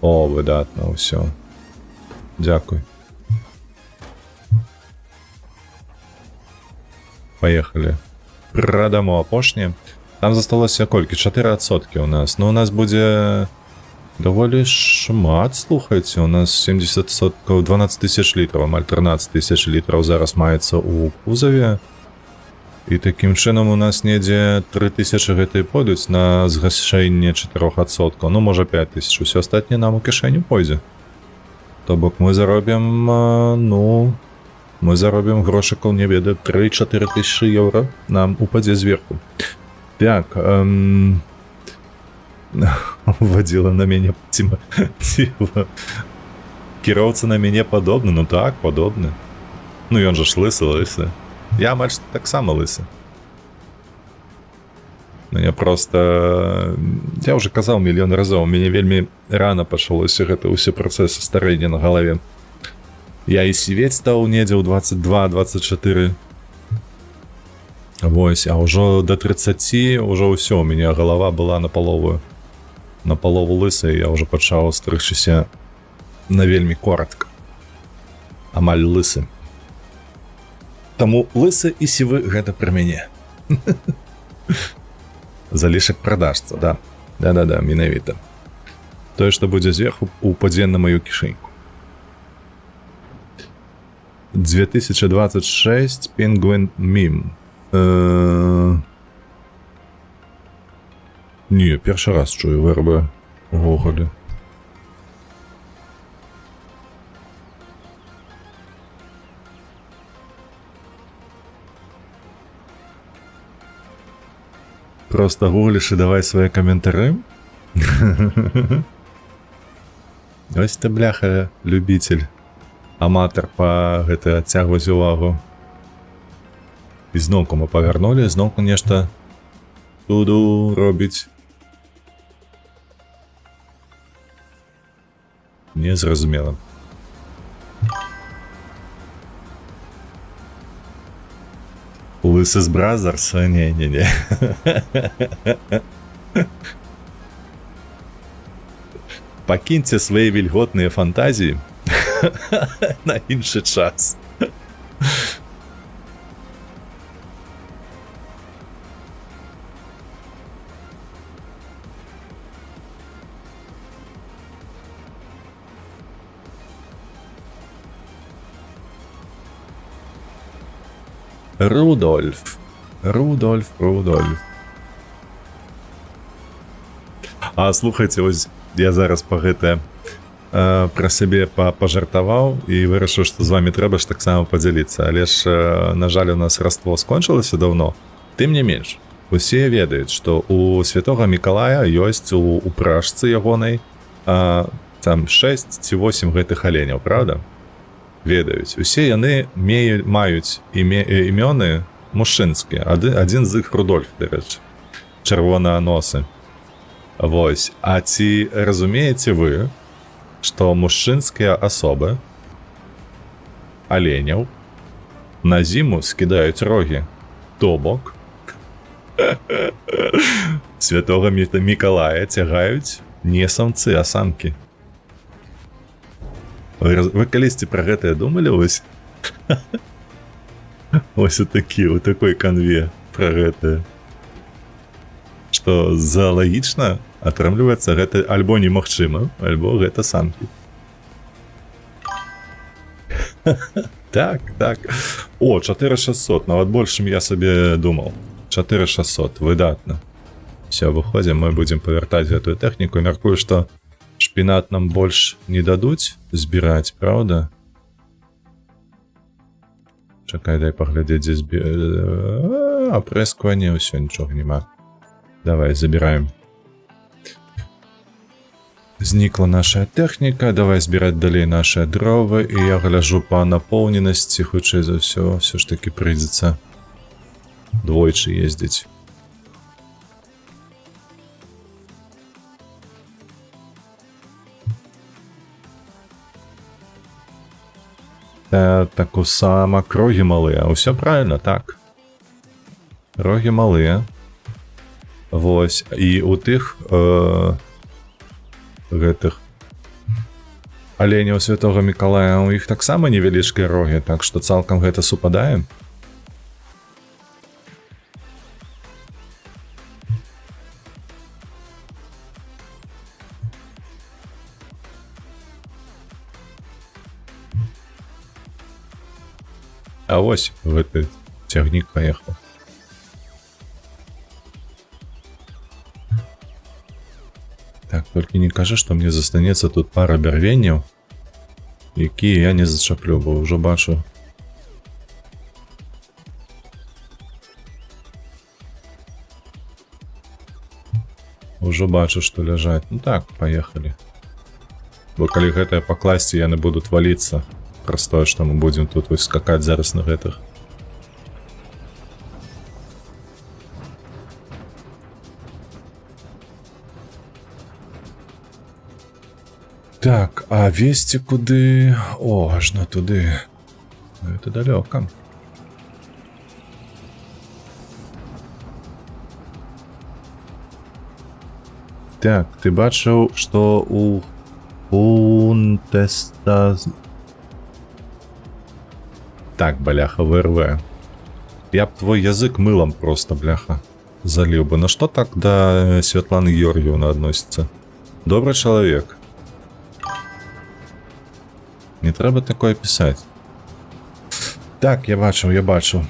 О, выдатно, все. Дякуй. Поехали. Прадамо апошні. Там засталося колькі? 4% у нас. Ну, у нас буде доволі шмат, слухайте. У нас 70%, 12 тисяч літрів, амаль 13 тисяч літрів зараз мається у кузові. І таким чином у нас недзе 3 тисячі гэтай пойдуць на згашэнне 4%. Ну, можа 5 тысяч. Усё астатняе нам у кішэню пойдзе. То бок мы заробім, мы заробім грошыкаў, не ведаю, 3-4 тысячы еўра нам упадзе зверху. Так, вадзіла на мяне ціма. Кіроўца на мяне падобны, ну так, падобны. Ну ён жа ж лысы. Я амаль таксама лысы. Ну я просто... Я уже казаў мільён разоў, у мяне вельмі рана пачалося гэта ўсе працэсы старэння на галаве. Я і сівець стаў недзе ў 22-24. Вось, а ўжо до 30 ўжо ўсё, у мяне галава была на палову лысая, я ўжо пачаў стрыгчыся на вельмі коротка. Амаль лысы. Таму лысы і сівы гэта пра мяне. Залішак продажца, да. Да-да-да, менавіта. Тое, што будзе зверху, упадзе на маю кішэньку. 2026 Penguin Meme. Не, першы раз чую ВРБ увогуле. Просто гуглиш і давай свої коментарі. Ось ты, бляха, любитель, аматар па гэта адцягваць увагу. І зноўку мы павярнулі, зноўку нешта туду робіць. Незразумела. Лысыс Бразерс? Не-не-не. Пакіньце свае вільготныя фантазіі на іншы час. Рудольф. А слухайце, ось я зараз па гэта пра сябе пажартаваў і вырашыў, што з вамі трэба ж таксама падзяліцца. Але ж, на жаль, у нас раство скончылася даўно. Тым не менш, усе ведаюць, што у Святога Мікалая ёсць у пражцы ягонай там 6 ці 8 гэтых аленяў, правда? Ведаюць. Усе яны маюць імёны мужчынскія. Адзін з іх Рудольф, дарэчы. Чырвонааносы. Вось. А ці разумееце вы, што мужчынскія асобы аленяў на зіму скідаюць рогі? То бок Святога Мікалая цягаюць не самцы, а самкі. Вы калісьці пра гэтае думалі, ось? Ось у такой канве пра гэтае. Што заалагічна атрымліваецца гэта альбо немагчыма, альбо гэта самкі. Так. О, 4600, нават больш, чым я сабе думаў. 4600, выдатна. Все, выходзім, мы будзем павяртаць гэтую тэхніку. Мяркую, што шпінат нам больш не дадуць збіраць, правда? Чакай, дай паглядзець, дзе збіраць. Апрэскванне, ўсё, нічога няма. Давай, забіраем. Знікла наша тэхніка, давай збіраць далей нашы дровы, і я гляжу па напоўненасці, хутчэй за ўсё ж такі прыйдзецца двойчы ездзіць. Так сама крогі малыя, ўсё правильно, так. Рогі малыя. Вось, і у тых гэтых аленяў Святога Мікалая у іх таксама невялічкія рогі, так што цалкам гэта супадае. А вось гэты цягнік паехаў. Так, толькі не кажы, што мне застанецца тут пара бярвенняў, якія я не зачаплю, бо ўжо бачу. Ужо бачу, што ляжаць. Ну так, паехалі. Бо калі гэтае пакласці, яны будуць валіцца. Праз тое, што мы будзем тут вось скакаць зараз на гэтых. Так, а весці куды? О, аж на туды. Это далёка. Так, ты бачыў, што у Фунтеста... Так, бляха, ВРВ. Я б твой язык мылом просто, бляха, заліў бы. На што так да Святланы Георгіевны адносіцца? Добрый человек. Не треба такое писать. Так, я бачу,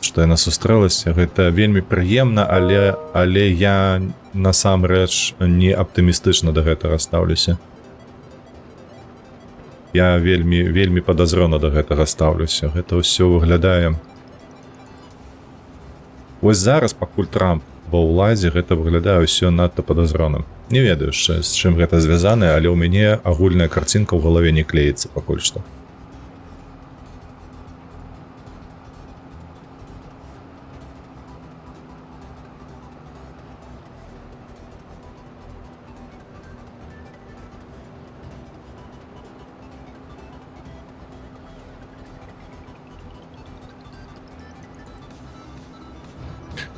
што яна сустрэлася. Гэта вельмі прыемна, але я насамрэч не аптымістычна да гэтага стаўлюся. Я вельмі падазрона да гэтага стаўлюся. Гэта ўсё выглядае... Вось зараз, пакуль Трамп ва ўладзе, гэта выглядае ўсё надта падазроным. Не ведаю, з чым гэта звязана, але ў мяне агульная карцінка ў галаве не клеіцца пакуль што.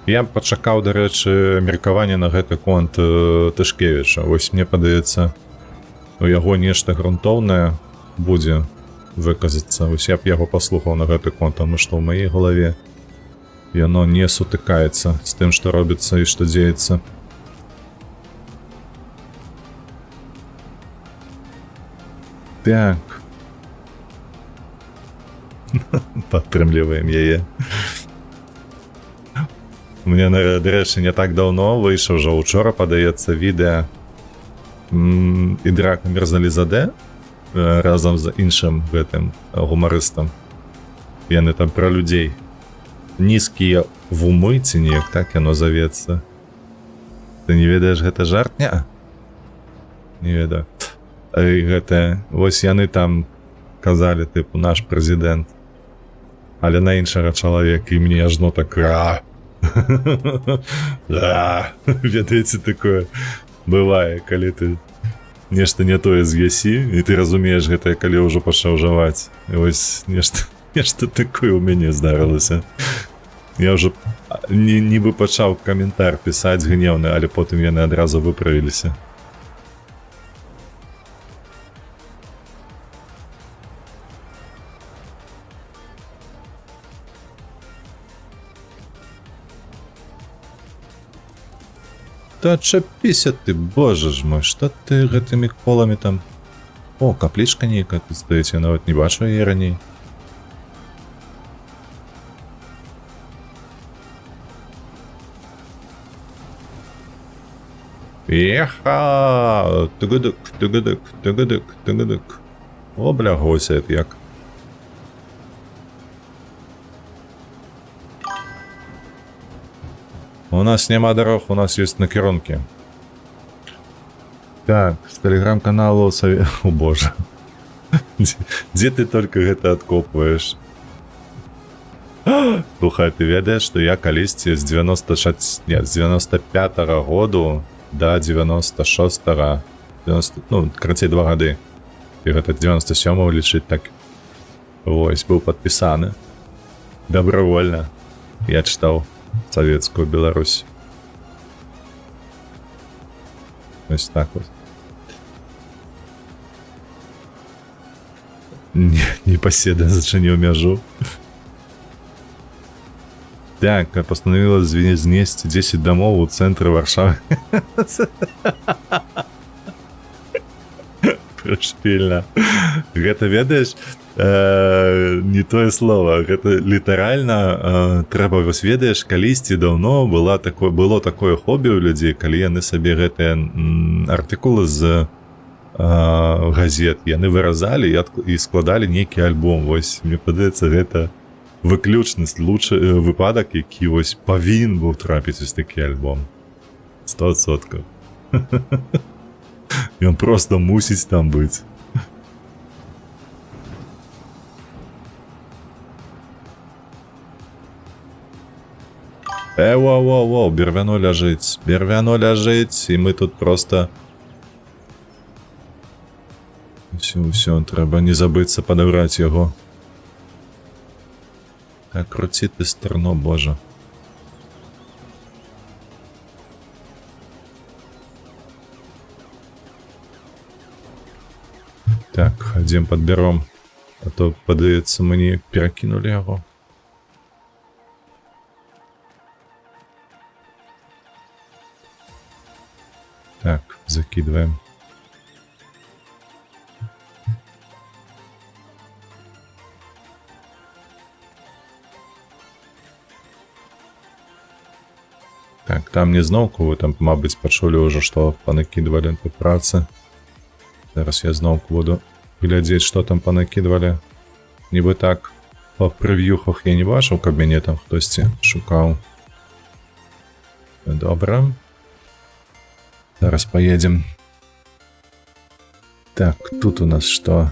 Я пачакаў, дарэчы, меркаванне на гэты конт Тышкевіча. Вось мне падаецца, у яго нешта грунтоўнае будзе выказацца. Вось я б яго паслухаў на гэты конт, таму што ў маёй галаве яно не сутыкаецца з тым, што робіцца і што дзеецца. Так. Падтрымліваем яе. У меня, дарэчы, не так даўно выйшаў ўжо учора, падаецца, відэа Ідрака Мірзалізаде разам з іншым гэтым гумарыстам. Яны там пра людзей. Нізкія вумы, ці неяк так яно завецца. Ты не ведаеш гэта жарт? Не? Не ведаю. І гэта, вось яны там казалі, тыпу, наш прэзідэнт. Але на іншага чалавека, і мне ажно так... Да, ведаеце, такое бывае, калі ты нешта не тое з'ясі, і ты разумееш гэта, калі ўжо пачаў жаваць. І вось нешта такое ў мяне здарылася. Я ўжо нібы пачаў каментар пісаць гневны, але потым яны адразу выправіліся. Да чапіся ты, боже ж мой, што ты гэтымі коламі там... О, каплічка нейкая тут стаіць, я нават не бачу яе раней. Еха! Тугадык, тугадык, тугадык, тугадык. О, бля, госяет як. У нас няма дорог, у нас есть накіронки. Так, з телеграм-каналу совет... О боже. Дзе ты только гэта откопываешь? Слухай, ты ведаеш, што я калісьці з 95-го году до 96-го, ну, карацей 2 гады. І гэта 97-го лічыць так. Вось, быў падпісаны. Добровольно. Я чытаў советскую Беларусь. Ось так вот. Непоседа зачинил мяжу. Так, постановила знести 10 домов у центра Варшавы. Прышпільна. Гэта, ведаеш, не тое слово. Гэта літаральна трэба, вось ведаеш, калісьці даўно было такое хобі ў людзей, калі яны сабе гэтыя артыкулы з газет яны выразалі і складалі нейкі альбом. Вось мне падаецца, гэта выключны выпадак, які вось павінен быў трапіць вось такі альбом. 100%. Ён просто мусіць там быць. Воу, бервяно ляжыць, і мы тут просто... Усё, трэба не забыцца падабраць яго. Так, круці ты старно, божа. Так, ходім падбяром, а то, падаецца, мне перакінулі яго. закидываем. Так, там не зновку, ви там, мабуть, почули уже, что понакидывали по праце. Зараз я зновку буду глядеть, что там понакидывали. Ніби так, по прев'юхах я не бачив, каб мяне там хтосьці шукаў. Добре. Зараз поедем. Так, тут у нас что?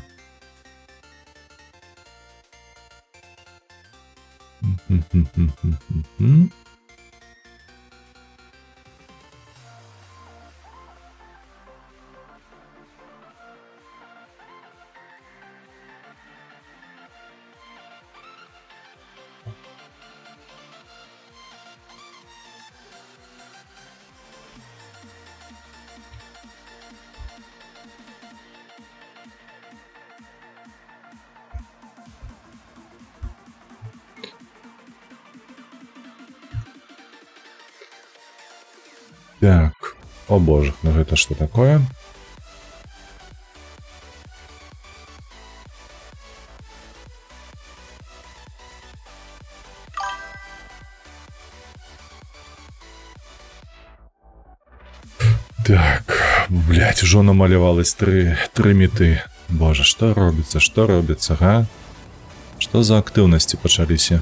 Так, о боже, ну это что такое? Так, блять, уже намалевалось три меты. Боже, что робится, га? Что за активности пачаліся?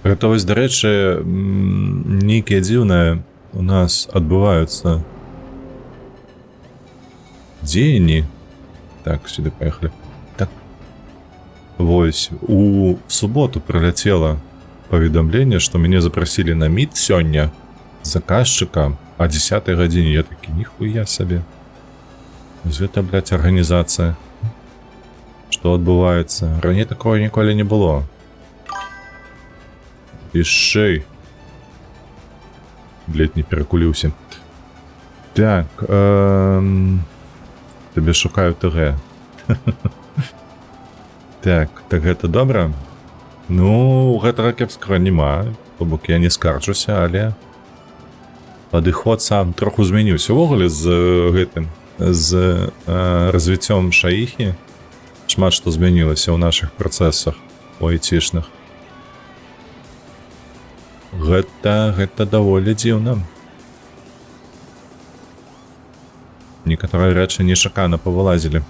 Гэта вось, дарэчы, нейкія дзіўныя у нас адбываюцца дзеянні. Так, сюды поехали. Так. Вось, у суботу прилетело паведамленне, што мяне запросили на міт сёння заказчыка о 10 гадзіне. Я такі, ніхуя сабе. Гэта, блядь, арганізацыя. Што адбываецца? Раней такого ніколі не было. Ишей. Блять, не перекулился. Так, тебе шукаю ТГ. Так гэта добра? Ну, гэтага кепскага няма. То бок я не скарджуся, але падыход сам троху змяніўся. Увогуле з гэтым, з развіццём шаіхі шмат што змянілася ў нашых працэсах у айцішных. Гэта даволі дзіўна. Некаторыя рэчы нечакана павылазілі.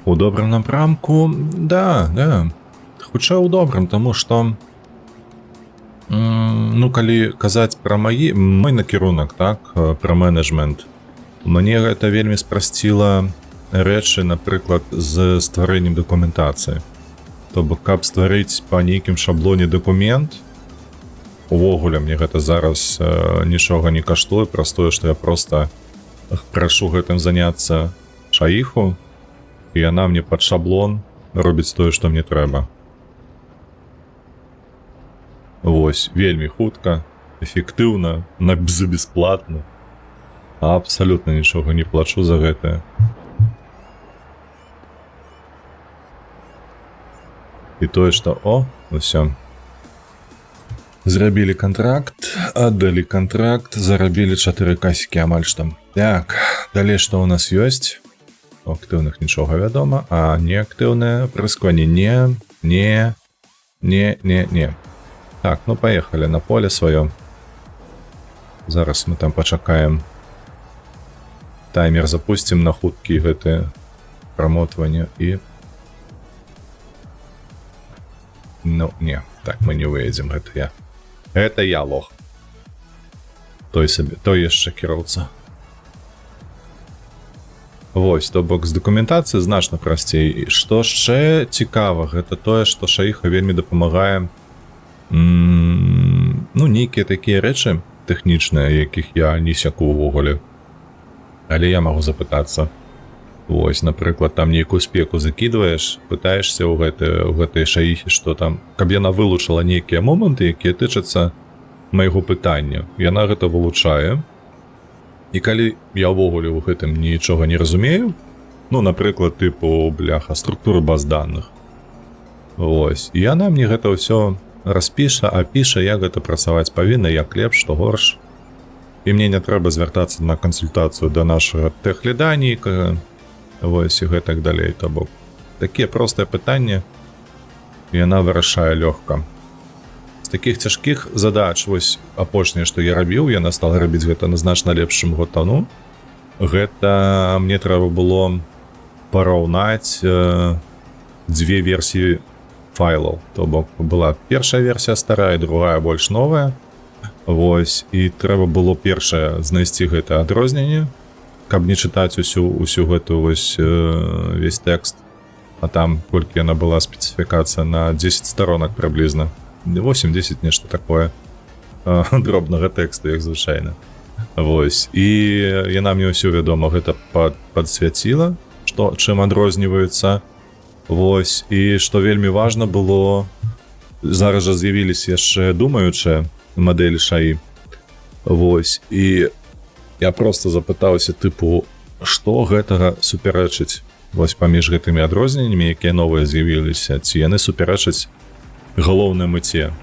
У добрым напрамку, да. Хутчэй у добрым, таму што ну, калі казаць пра мой накірунак, так, пра менеджмент, мне гэта вельмі спрасціла рэчы, напрыклад, з стварэннем дакументацыі. То бок, каб стварыць па нейкім шаблоне дакумент, увогуле мне гэта зараз нічога не каштуе, праз тое, што я проста прашу гэтым заняцца шаіху, і яна мне пад шаблон робіць тое, што мне трэба. Вось, вельмі хутка, эфектыўна, за бясплатна. Абсалютна нічога не плачу за гэтае. І тое, што, усё. Зрабілі кантракт, аддалі кантракт, зарабілі 4 касікі амаль што. Так, далей што ў нас ёсць? У актыўных нічога вядома, а неактыўнае прыскванне не. Так, ну паехалі на поле сваё. Зараз мы там пачакаем. Таймер запусцім на хуткі гэтае прамотванне і... Ну, не, так мы не выедзем, гэта я. Гэта я лох. Той сабе, той яшчэ кіроўца. Вось, то бок з дакументацыяй значна прасцей. Што яшчэ цікава, гэта тое, што Шаіха вельмі дапамагае нейкія такія рэчы тэхнічныя, якіх я не сяку ўвогуле. Але я магу запытацца. Вось, напрыклад, там нейкую спеку закідваеш, пытаешся ў гэтай Шаіхі, што там, каб яна вылучыла нейкія моманты, якія тычацца майго пытання. Яна гэта вылучае. І калі я ўвогуле ў гэтым нічога не разумею, напрыклад, структуры баз даных. Вось, і яна мне гэта ўсё распіша, апіша, як гэта працаваць павінна, як лепш, што горш. І мне не трэба звяртацца на кансультацыю да нашага тэхліда нейкага, вось, і гэтак далей, то бок. Такія простыя пытанні яна вырашае лёгка. Такіх цяжкіх задач, вось апошняе, што я рабіў, яна стала рабіць гэта на значна лепшым год таму. Гэта мне трэба было параўнаць дзве версіі файлаў. То бок была першая версія старая, другая больш новая. Вось, і трэба было першае знайсці гэта адрозненне, каб не чытаць усю гэту вось весь тэкст. А там колькі яна была спецыфікацыя на 10 сторонак прыблізна. 8-10, нешта такое дробнага тэксту, як звычайна. Вось, і яна мне ўсё, вядома, гэта падсвяціла, чым адрозніваюцца. Вось, і што вельмі важна было, зараз жа з'явіліся яшчэ думаючыя мадэлі Шаі. Вось, і я проста запытаўся, што гэтага супярэчыць вось паміж гэтымі адрозненнямі, якія новыя з'явіліся, ці яны супярэчаць галоўнай мэце.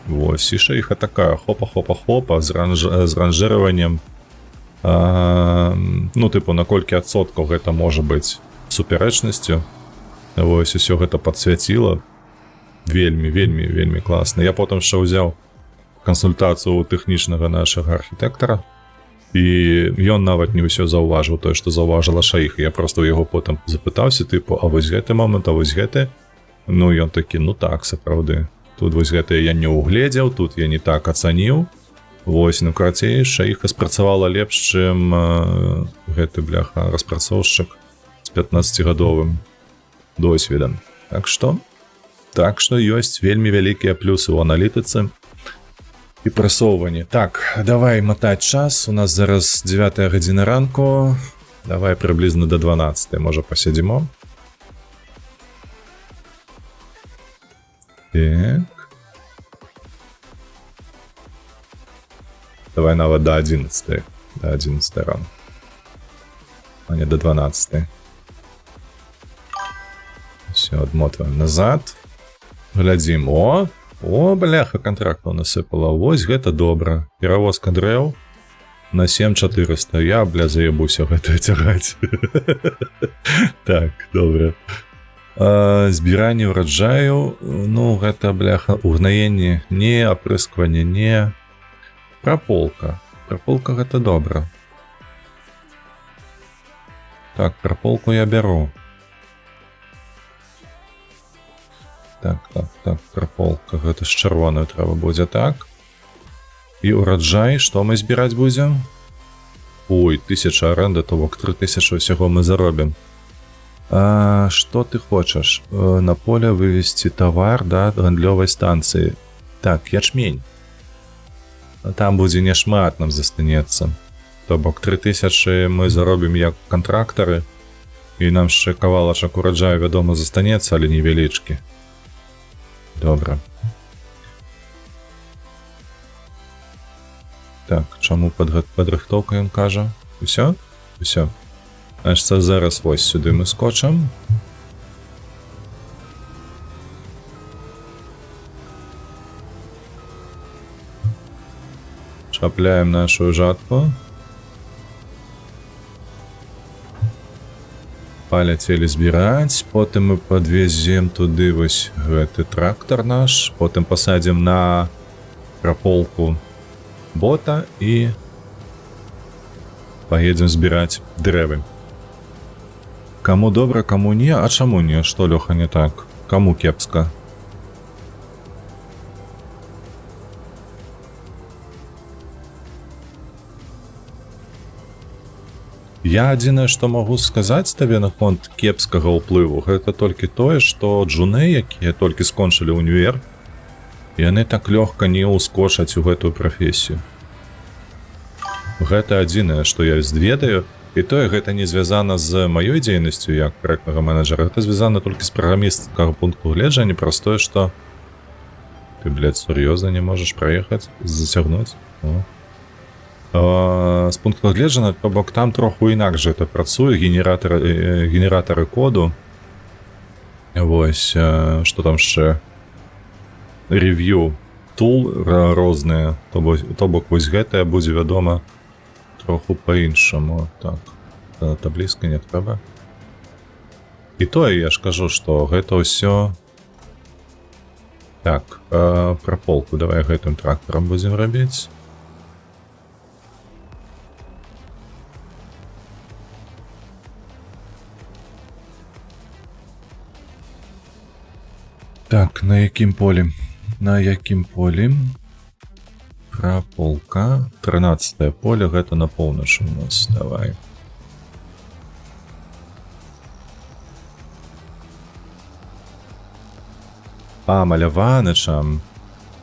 Вось, і Шаіха такая хопа-хопа-хопа з ранжыраваннем. Наколькі адсоткаў гэта можа быць супярэчнасцю. Вось, усё гэта падсвяціла. Вельмі класна. Я потым ще ўзяў кансультацыю у тэхнічнага нашага архітэктара, і ён нават не ўсё заўважыў, тое, што заўважыла Шаіха. Я проста ў яго потым запытаўся, а вось гэты момант, а вось гэты. Ён такі, так, сапраўды. Тут вось гэта я не угледзеў, тут я не так ацаніў. Вось, карацей, Шаіха спрацавала лепш, чым гэты, распрацоўшчык з 15-гадовым досведам. Так што ёсць вельмі вялікія плюсы ў аналітыцы і прасоўванні. Так, давай матаць час. У нас зараз 9 гадзіна ранку. Давай прыблізна да 12, можа пасядзімо. Так. Давай нават до 11 рано. А не до 12. Все, адмотваем назад. Глядзім. Бляха, контрактаў насыпала. Вось гэта добра. Перавозка дрэў на 7400. Я, заебуся гэта цягаць. Так, добра. Збіранне ўраджаю, гэта, угнаенне не, апрыскванне не. Праполка гэта добра. Так, праполку я бяру. Так, праполка, гэта з чырвонаю трэба будзе, так. І ўраджай, што мы збіраць будзем? 1000 аренда, то бок 3000 усяго мы заробім. Што ты хочаш? На поле вывезці тавар да гандлёвай станцыі. Так, ячмень. Там будзе няшмат нам застанецца. То бок 3000 мы заробім як кантрактары, і нам яшчэ кавалачак ураджаю, вядома, застанецца, але невялічкі. Добра. Так, чаму падрыхтоўка ён кажа? Усё? Усё. Значит, зараз вось сюды мы скочым. Чапляем нашу жатку. Паляцелі збіраць. Потым мы падвезем туды вось гэты трактор наш. Потым пасадзім на праполку бота і поедем збіраць дрэвы. Каму добра, каму не, а чаму не? Што, Лёха, не так? Каму кепска? Я адзінае, што магу сказаць табе наконт кепскага ўплыву, гэта толькі тое, што джуны, якія толькі скончылі ўнівер, яны так лёгка не ўскочаць у гэтую прафесію. Гэта адзінае, што я ведаю, і тое гэта не звязана з маёй дзейнасцю як праектнага менеджера, гэта звязана толькі з праграмісцкага пункту гледжання, праз тое, што ты, блядь, сур'ёзна не можаш праехаць, зацягнуць. З пункту гледжання, то бок там троху інакш гэта працуе, генератары коду. Вось, што там яшчэ? Ревью тул розныя, то бок вось гэтае будзе вядома троху па-іншаму. Так, табліцка не трэба. І тое я ж кажу, што гэта ўсё... Так, пра полку давай гэтым трактарам будзем рабіць. Так, на якім полі? На якім полі? Праполка. 13-е поле, гэта на поўначы у нас. Давай. Маляванычам.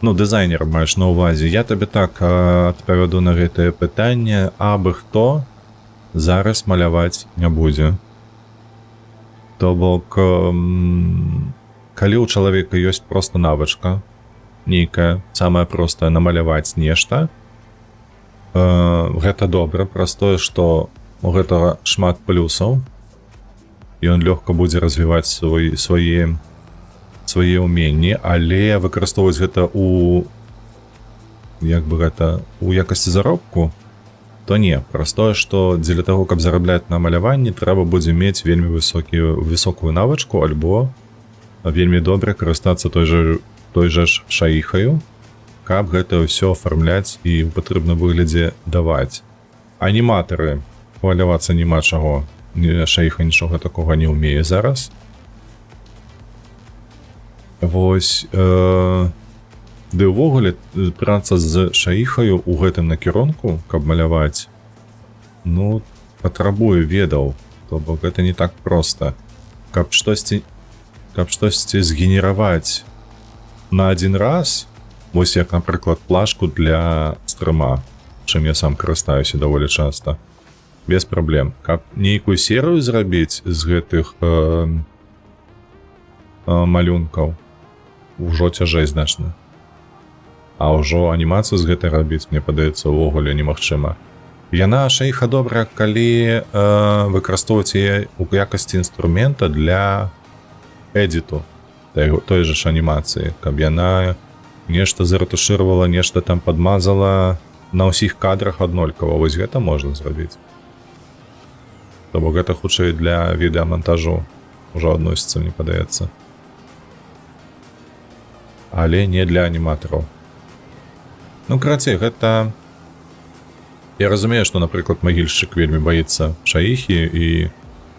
Ну, дызайнер маеш на ўвазе. Я табе так адпавяду на гэтае пытанне, абы хто зараз маляваць не будзе. То бок... Калі ў чалавека ёсць проста навычка, нейкая, самая простая, намаляваць нешта, гэта добра, праз тое, што у гэтага шмат плюсаў, і ён лёгка будзе развіваць свае ўменні, але выкарыстоўваць гэта у якасці заробку, то не. Праз тое, што дзеля таго, каб зарабляць на маляванні, трэба будзе мець вельмі высокую навычку, альбо вельмі добра карыстацца той жа ж шаіхаю, каб гэта ўсё афармляць і ў патрэбным выглядзе даваць. Аніматары, хвалявацца няма чаго, шаіха нічога такога не ўмее зараз. Вось, ды ўвогуле праца з шаіхаю ў гэтым накірунку, каб маляваць, ну, патрабуе ведаў, то бок гэта не так проста. Каб штосьці згенераваць на адзін раз, вось як, напрыклад, плашку для стрыма, чым я сам карыстаюся даволі часта, без праблем. Каб нейкую серыю зрабіць з гэтых малюнкаў, ужо цяжэй значна. А ўжо анімацыю з гэтай рабіць, мне падаецца, увогуле немагчыма. Яна шаіха добра, калі выкарыстоўваць яе ў якасці інструмента для эдиту той же ж анімацыі, каб яна нешта заратушыравала, нешта там падмазала на ўсіх кадрах аднолькава. Вось гэта можна зрабіць. То бок гэта хутчэй для відэамантажу ўжо адносіцца, мне падаецца. Але не для аніматараў. Ну, карацей, гэта... Я разумею, што, напрыклад, магільшчык вельмі баіцца шаіхі і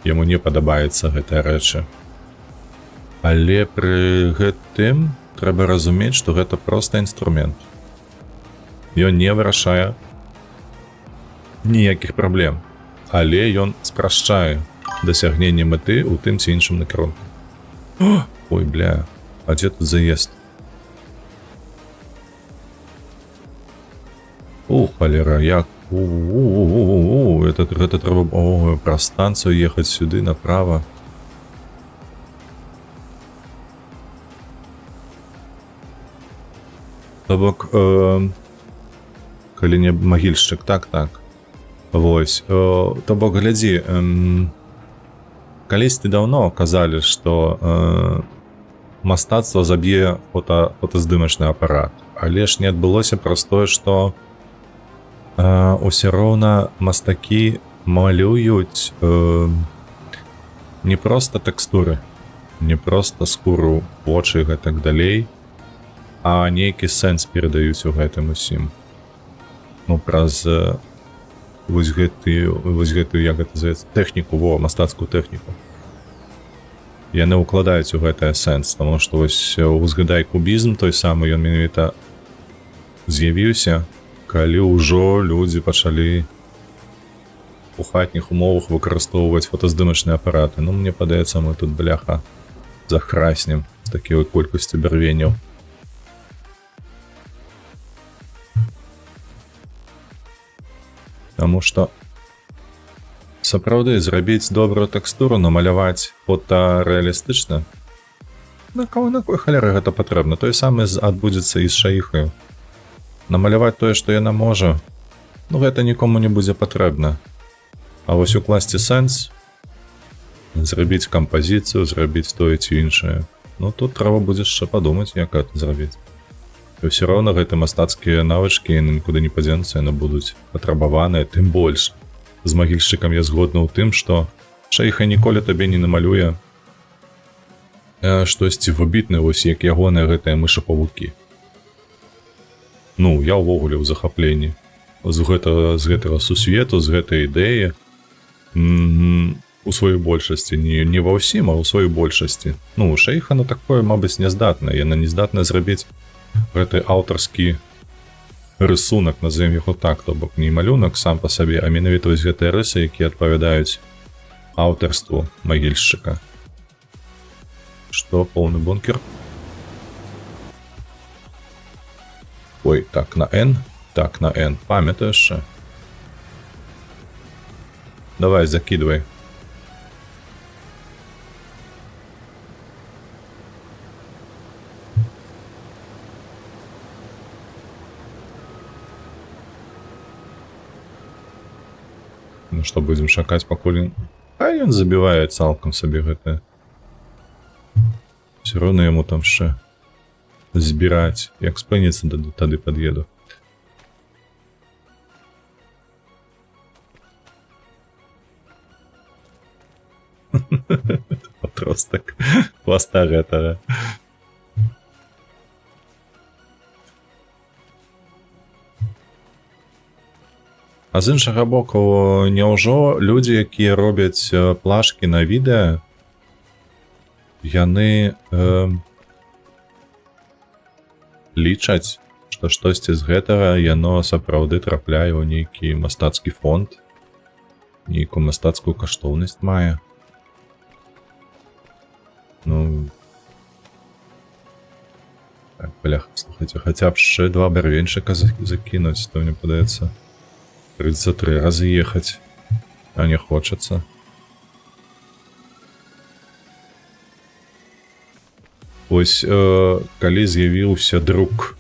яму не падабаецца гэтыя рэчы. Але пры гэтым трэба разумець, што гэта проста інструмент. Ён не вырашае ніякіх праблем, але ён спрашчае дасягненне мэты ў тым ці іншым накірунку. Ой, бля, а дзе тут заезд? Халера, як? Гэта трэба праз станцыю ехаць сюды направа. То бок, калі не магільшчык, так. Вось, то бок, глядзі, калісьці даўно казалі, што мастацтва заб'е фотаздымачны апарат, але ж не адбылося праз тое, што ўсё роўна мастакі малююць не проста тэкстуры, не проста скуру, вочы і гэтак далей, а нейкі сэнс перадаюць у гэтым усім. Ну, праз вось гэтую, як гэта называецца, тэхніку, мастацкую тэхніку. Яны ўкладаюць у гэтае сэнс, таму што вось узгадай кубізм той самы, ён менавіта з'явіўся, калі ўжо людзі пачалі у хатніх умовах выкарыстоўваць фотаздымачныя апараты. Ну, мне падаецца, мы тут, бляха, захраснем з такой колькасцю бярвенняў. Таму што сапраўды зрабіць добрую тэкстуру, намаляваць фотарэалістычна, на какой халеры гэта патрэбна? Тое самае адбудзецца і з шаіхаю. Намаляваць тое, што яна можа, ну гэта нікому не будзе патрэбна. А вось укласці сэнс, зрабіць кампазіцыю, зрабіць тое ці іншае, ну тут трэба будзе яшчэ падумаць, як гэта зрабіць. І ўсё роўна гэты мастацкія навычкі нікуды не падзенуцца, яны будуць патрабаваныя, тым больш. З магільшчыкам я згодны ў тым, што шаіха ніколі табе не намалюе штосьці выбітнае, вось як ягоныя гэтыя мышапавукі. Ну, я ўвогуле ў захапленні з гэтага сусвету, з гэтай ідэі, у сваёй большасці, не ва ўсім, а ў сваёй большасці. Ну, шаіха на такое, мабыць, не здатная. Яна не здатная зрабіць гэты аўтарскі рысунак, назовем яго так, то бок не малюнак сам па сабе, а менавіта вось гэтыя рысы, якія адпавядаюць аўтарству магільшчыка. Што, поўны бункер? Ой, так, на N? Так, на N. Памятаеш яшчэ? Давай, закидывай. Ну што, будзем чакаць, пакуль... А ён забівае цалкам сабе гэтае. Все роўна яму там яшчэ збіраць. Як спыніцца, тады пад'еду. Подростак. Хваста гэтага. А з іншага боку, няўжо людзі, якія робяць плашкі на відэа, яны лічаць, што штосьці з гэтага яно сапраўды трапляе ў нейкі мастацкі фонд, нейкую мастацкую каштоўнасць мае. Ну... Так, бляха, слухайце, хаця б яшчэ 2 бярвенчыка закінуць, то мне падаецца 33 разы ехаць, а не хочацца. Вось, калі з'явіўся друк,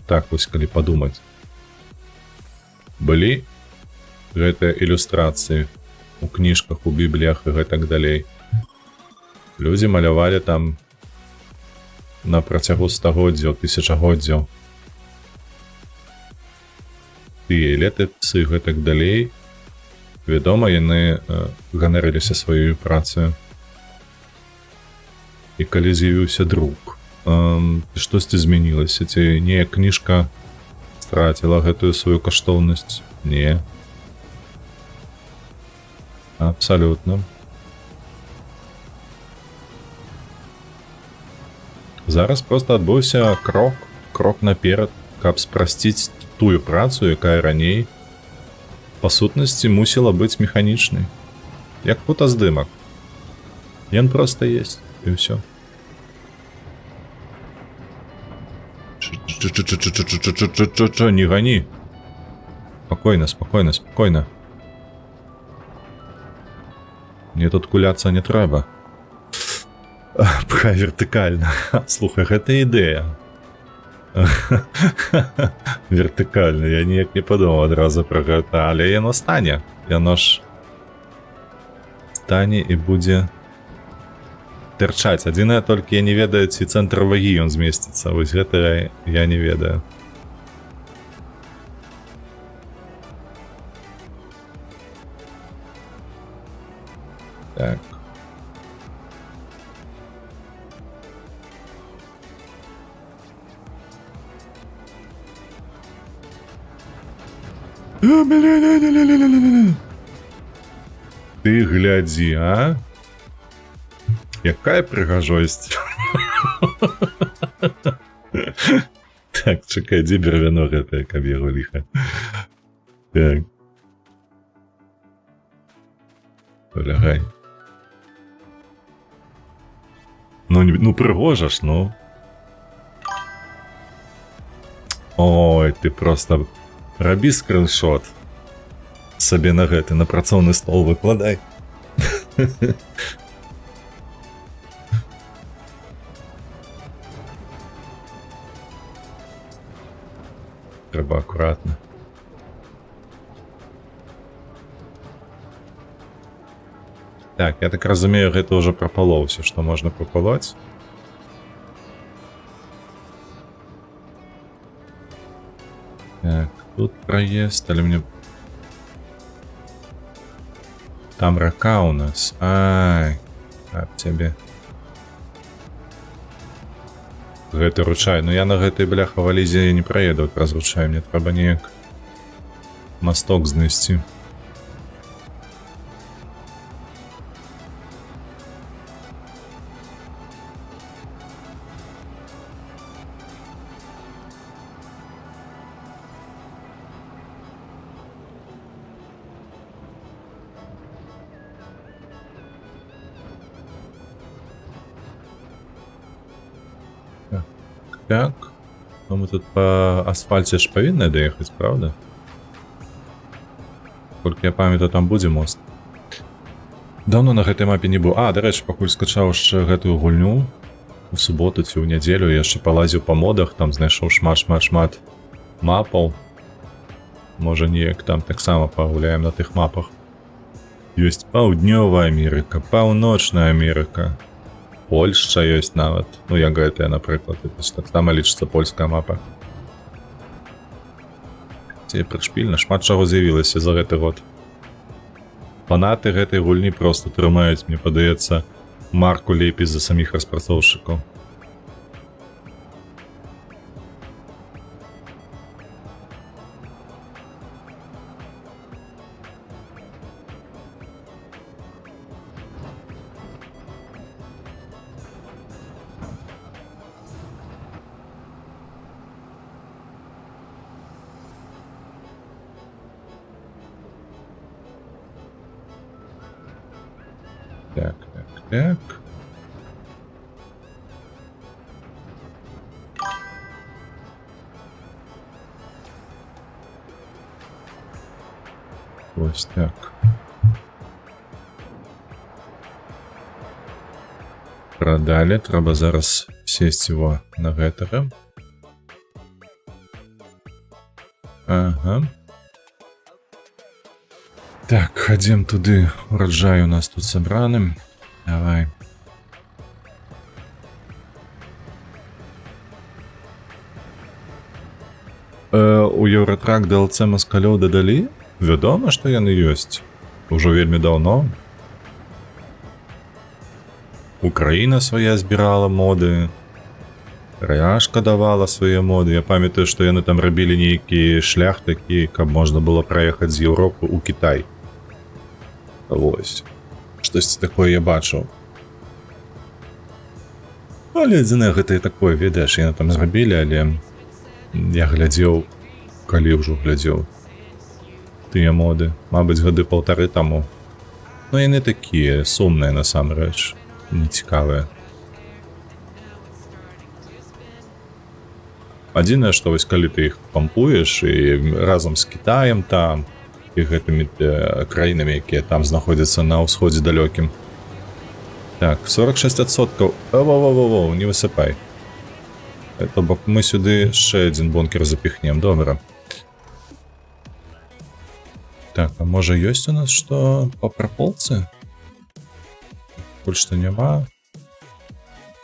так вось, калі падумаць, былі гэтыя ілюстрацыі у кніжках, у бібліях і гэтак далей. Людзі малявалі там на працягу стагоддзяў, тысячагоддзяў. Тыя летапісы і гэтак далей. Вядома, яны ганарыліся сваёй працаю. І калі з'явіўся друк, штосьці змянілася, ці неяк кніжка страціла гэтую сваю каштоўнасць? Не. Абсалютна. Зараз проста адбыўся крок наперад, каб спрасціць тую працу, якая раней па сутнасці мусіла быць механічнай. Як фотаздымак. Ён проста есть, і ўсё. Не гони. Спокойно, спокойно, спокойно. Мне тут куляться не треба. Пхай вертикально. Слухай, гэта ідэя. Вертикально. Я ніяк не подумав одразу про гэта, але яно стане. Яно ж стане і будзе тырчаць. Адзінае толькі я не ведаю, ці цэнтр вагі ён змесціцца. Вось гэта я не ведаю. Так. Ты глядзі, а? Якая прыгажосць. Так, чакай, дзе бервяно гэтае, каб яго ліха. Так. Лягай. Ну пригожа ж, ну. Ой, ты просто рабі скриншот. Сабе на гэты, на працоўны стол выкладай. Трэба акуратна. Так, я так разумею, гэта ўжо прапало ўсё, што можна прапалоць. Так, тут проезд, але мне... Там рака у нас. Ай, об тебе. Гэты ручай. Ну я на гэтай бляха валізе не праеду праз ручай. Мне трэба неяк масток знайсці. Так, ну мы тут по асфальце ж павінны даехаць, правда? Колькі я памятаю, там будзе мост. Даўно на гэтай мапе не быў. А, дарэчы, пакуль скачаў яшчэ гэтую гульню у суботу ці ў нядзелю, яшчэ палазіў па модах, там знайшоў шмат мапаў. Можа неяк там таксама пагуляем на тых мапах. Ёсць Паўднёвая Амерыка, Паўночная Амерыка. Польшча ёсць нават. Ну, як гэтая, напрыклад. Так сама лічыцца польская мапа. Ці прышпільна, шмат чаго з'явілася за гэты год. Фанаты гэтай гульні проста трымаюць, мне падаецца, марку лепей за саміх распрацоўшчыкаў. Так. Ось так. Продали, трэба зараз сесть его на гэтага. Ага. Так, ходим туды. Ураджай у нас тут собраным. Давай. У Еўратрак DLC маскалёў дадалі? Вядома, што яны ёсць. Ужо вельмі даўно. Украіна свая збірала моды. Ряшка давала свае моды. Я памятаю, што яны там рабілі нейкі шлях такі, каб можна было праехаць з Еўропы ў Кітай. Вось. Штосьці такое я бачыў. Але адзінае гэта і такое, ведаеш, яны там зрабілі, але я глядзеў, калі ўжо глядзеў тыя моды, мабыць, гады 1,5 таму. Ну яны такія сумныя насамрэч, нецікавыя. Адзінае, што вось калі ты іх пампуеш і разам з Кітаем там, і гэтымі краінамі, якія там знаходзяцца на ўсходзе далёкім. Так, 46%. Во-во-во-во, не высыпай. То бок мы сюды яшчэ адзін бункер запіхнем, добра. Так, а можа ёсць у нас што па праполцы? Пакуль што няма.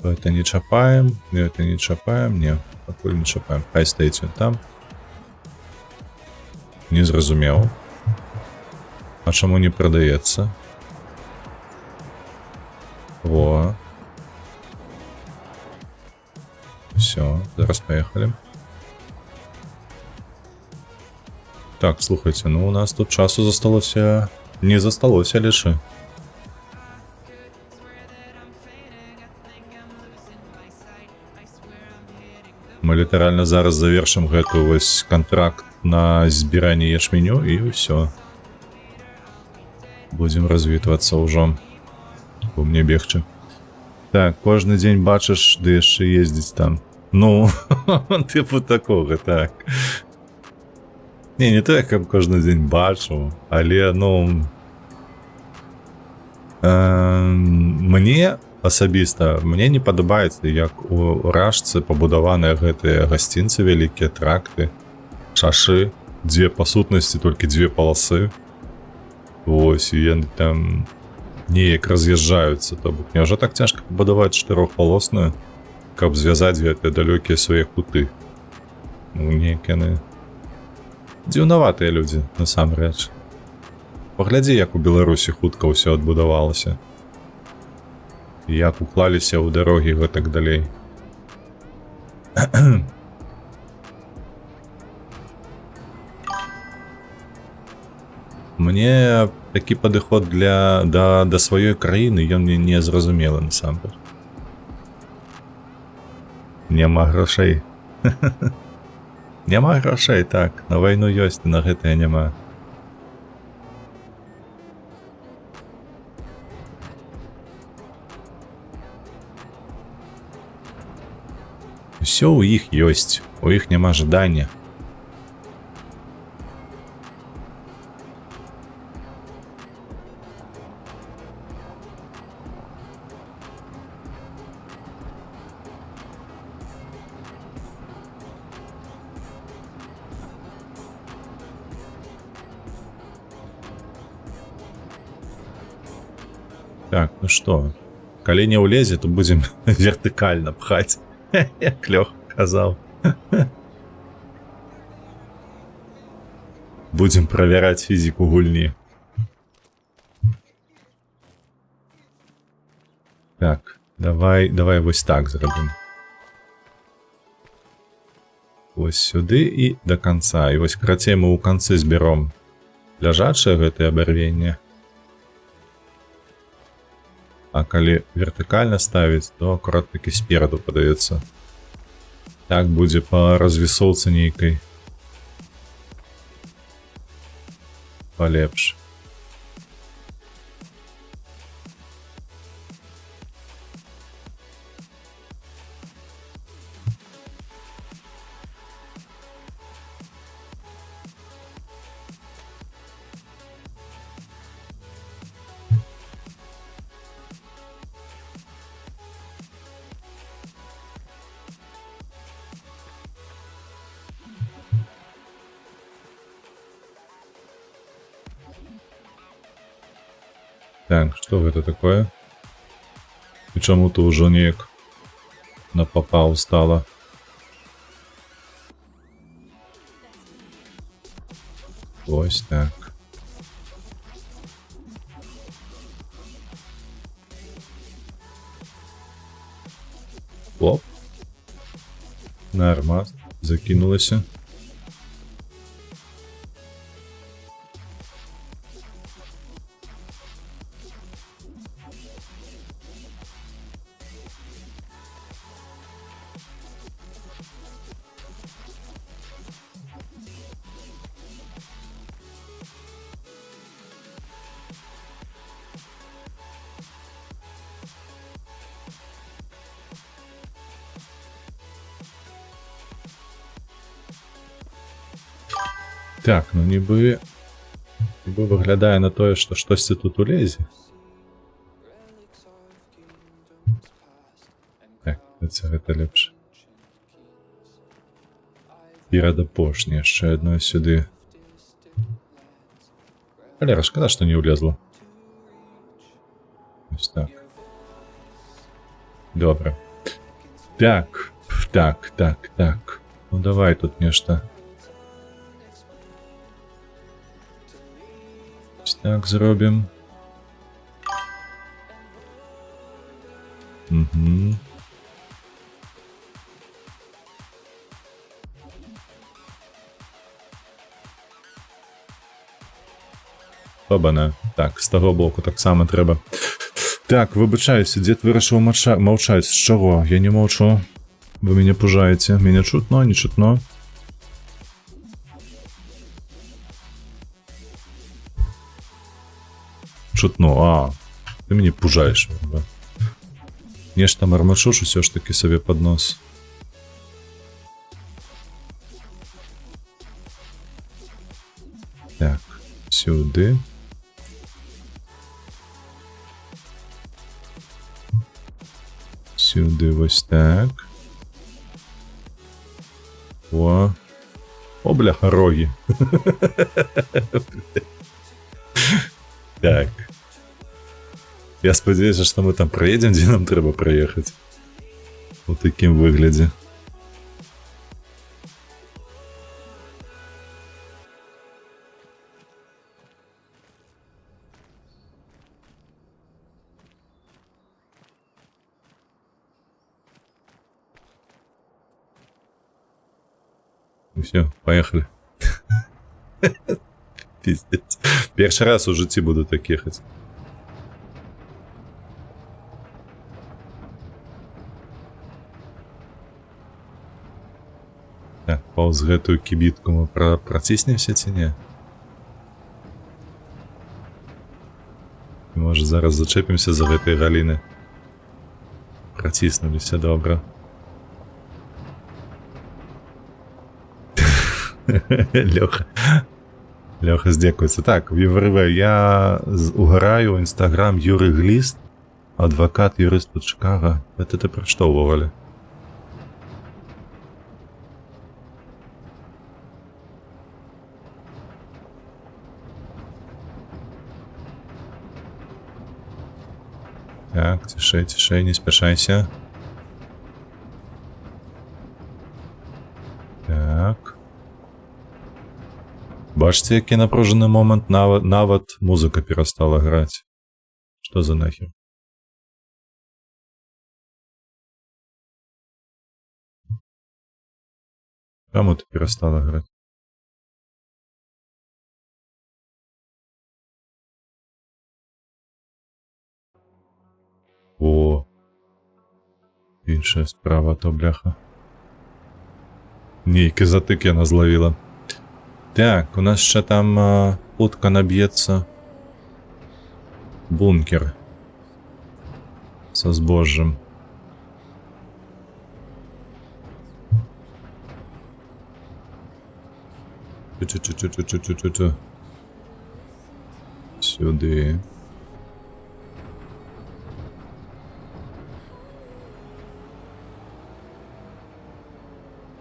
Это не чапаем, это не чапаем, не, пакуль не чапаем. Хай стаіць ён там. Не зразумеў. А чаму не прадаецца? Во. Все, зараз поехали. Так, слухайте, ну у нас тут часу засталося... Не засталося лише. Мы літаральна зараз завершым гэты вось контракт на збіранне ячменю і ўсё. будзем развітвацца ўжо. Бо мне бегчы. Так, кожны дзень бачыш, ды яшчэ ездзіць там. Ну, тыпу такога, так. Не то, каб кожны дзень бачу, але, ну... Мне асабіста, мне не падабаецца, як у Рашцы пабудаваныя гэтыя гасцінцы вялікія, тракты, шашы, дзе па сутнасці толькі дзве паласы. Вось, і яны там неяк раз'язджаюцца, то бок няўжо так цяжка пабудаваць чатырохпалосную, каб звязаць гэтыя далёкія свае куты. Ну, неяк яны дзіўнаватыя людзі, насамрэч. Паглядзі, як у Беларусі хутка ўсё адбудавалася. Як уклаліся ў дарогі і гэтак далей. Мне такі падыход да сваёй краіны, ён мне не зразумелы насамрэч. Няма грошай. Няма грошай, так. На вайну ёсць, на гэтае няма. Усё ў іх ёсць, у іх няма жадання. Так, ну што, калі не ўлезе, то будзем вертыкальна пхаць. Як Лёха казаў. Будзем правяраць фізіку гульні. Так, давай вось так зробім. Вось сюды і да канца. І вось карацей мы ў канцы збером ляжачае гэтае абарвенне. А калі вертыкальна ставіць, то акурат такі спераду падаецца. Так будзе па развісоўцы нейкай. Палепш. Так, что это такое? И чему-то уже неяк напапал стало. Ось так. Оп. Нормально. Закинулась. Так, ну нібы выглядае на тое, што штосьці тут улезе. Так, гэта лепш. Перадапошні, яшчэ адно сюды. Халера, шкада, што не ўлезла. Ось так. Добра. Так. Ну давай тут нешта. Так зробім. Угу. Обана. Так, з таго боку так само трэба. Так, выбачаюся, дзед вырашыў маўчаць. З чаго? Я не маўчу. Вы мяне пужаеце. Мяне чутно, не чутно? чутно. А, ти мені пужаєш. Нешта мармашуш усё ж таки собі під нос. Так, сюди. Сюди ось так. О, бляха, роги. Так. Я сподіваюся, що ми там проїдемо, де нам треба проїхати. У таким вигляді. Ну все, поехали. Пиздец. Перший раз у житті буду так їхати. Так, пауз гэтую кібітку мы проціснемся ці не? Може зараз зачепимся за гэтай галіны. Проціснуліся, добре. Леха здякується. Так, я угораю інстаграм Юрий Гліст, адвокат, юрист тут Чикаго. Это ти про що, Вовалі? Так, тише, не спешайся. Так. Бачите, який напружений момент, навіть музика перестала грати. Що за нахер? Кому ти перестала грати? О, інша справа, то бляха. Нейкий затик я назловила. Так, у нас ще там утка наб'ється. Бункер. Со збожжем. Чу-чу-чу-чу-чу-чу-чу-чу. Сюди.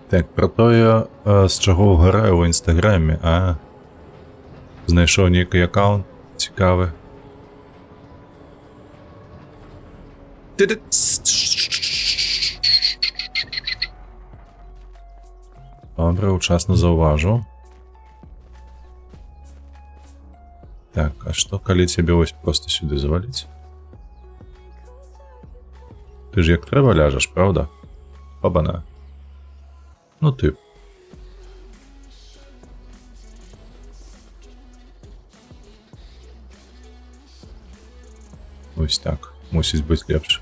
Так, про то я з чого вгораю в інстаграмі, а? Знайшов ніякий аккаунт цікавий. Добре, учасно зауважу. Так, а что, коли тебе ось просто сюди завалить? Ти ж як треба ляжеш, правда? Обана. Ну ти. Ось так. Мусить бути легше.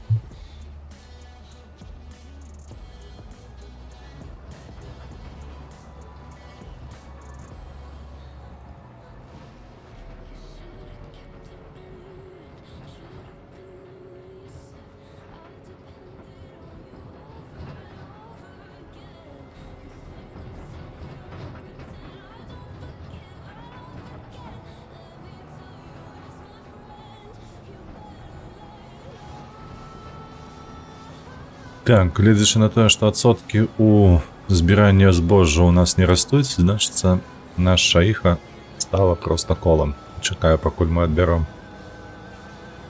Так, глядячи на те, що відсотки у збирання збожжя у нас не ростуть, значить наша шаїха стала просто колом. Чекаю, покуль ми відберемо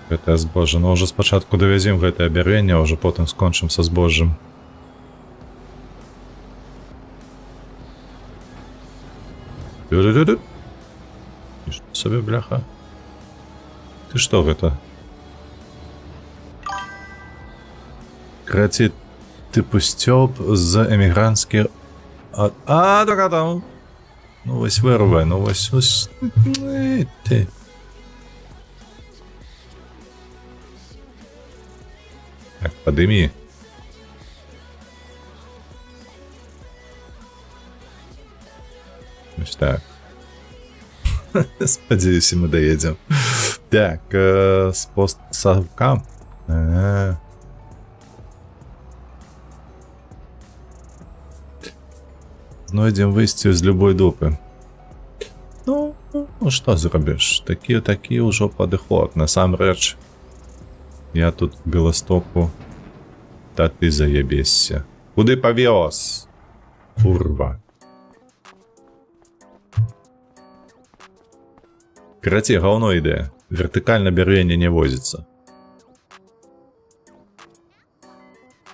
гэтае збожжя. Но вже спочатку довеземо гэтае абярвення, а вже потім скончимо со збожжем. І що собі, бляха? Ти що гэта? Краці, типу Стьоп з емігрантських... така там. Ну ось вирве, ну ось... Ти. Так, подимі. Ось так. Сподіваюся, ми доїдемо. Так, з постсавка. Знойдем выйсце з любой дупы. Ну, што зробіш? Такі ўжо падыход. Насамрэч, я тут к Беластоку, та ты заебесься. Куды павёз? Курва. Карацей, гаўно іде. Вертыкальна бярвенне не возіцца.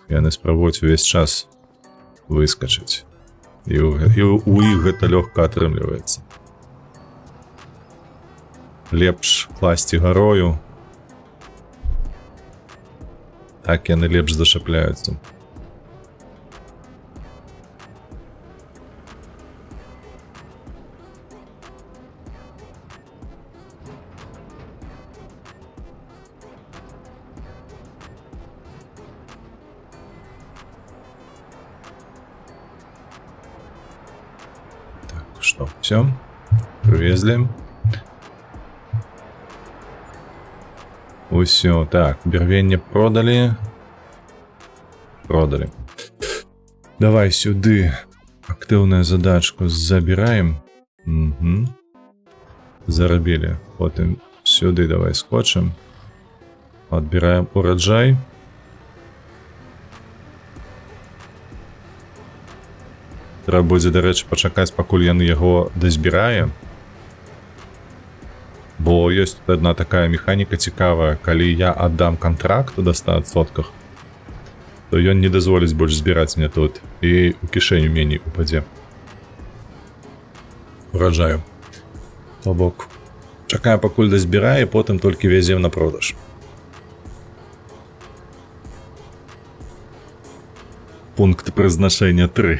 Яны спрабуюць увесь час выскачыць. І у іх гэта лёгка атрымліваецца. Лепш класці гарою. Так яны лепш зашапляюцца. Так, что, все? Привезли. Усё, так, бярвенне продали. Продали. Давай сюды актыўную задачку забираем. Угу. Зарабілі. Потым сюды давай скотчем. Отбираем ураджай. Трэба будзе, дарэчы, пачакаць, пакуль яны яго дазбірае. Бо ёсць тут одна такая механіка цікавая. Калі я аддам контракт да 100%, то ён не дазволіць больш збіраць мне тут. І у кішэню меней упадзе. Ураджаю. То бок, чакаю, пакуль дазбірае, потым толькі везем на продаж. Пункт прызначэння 3.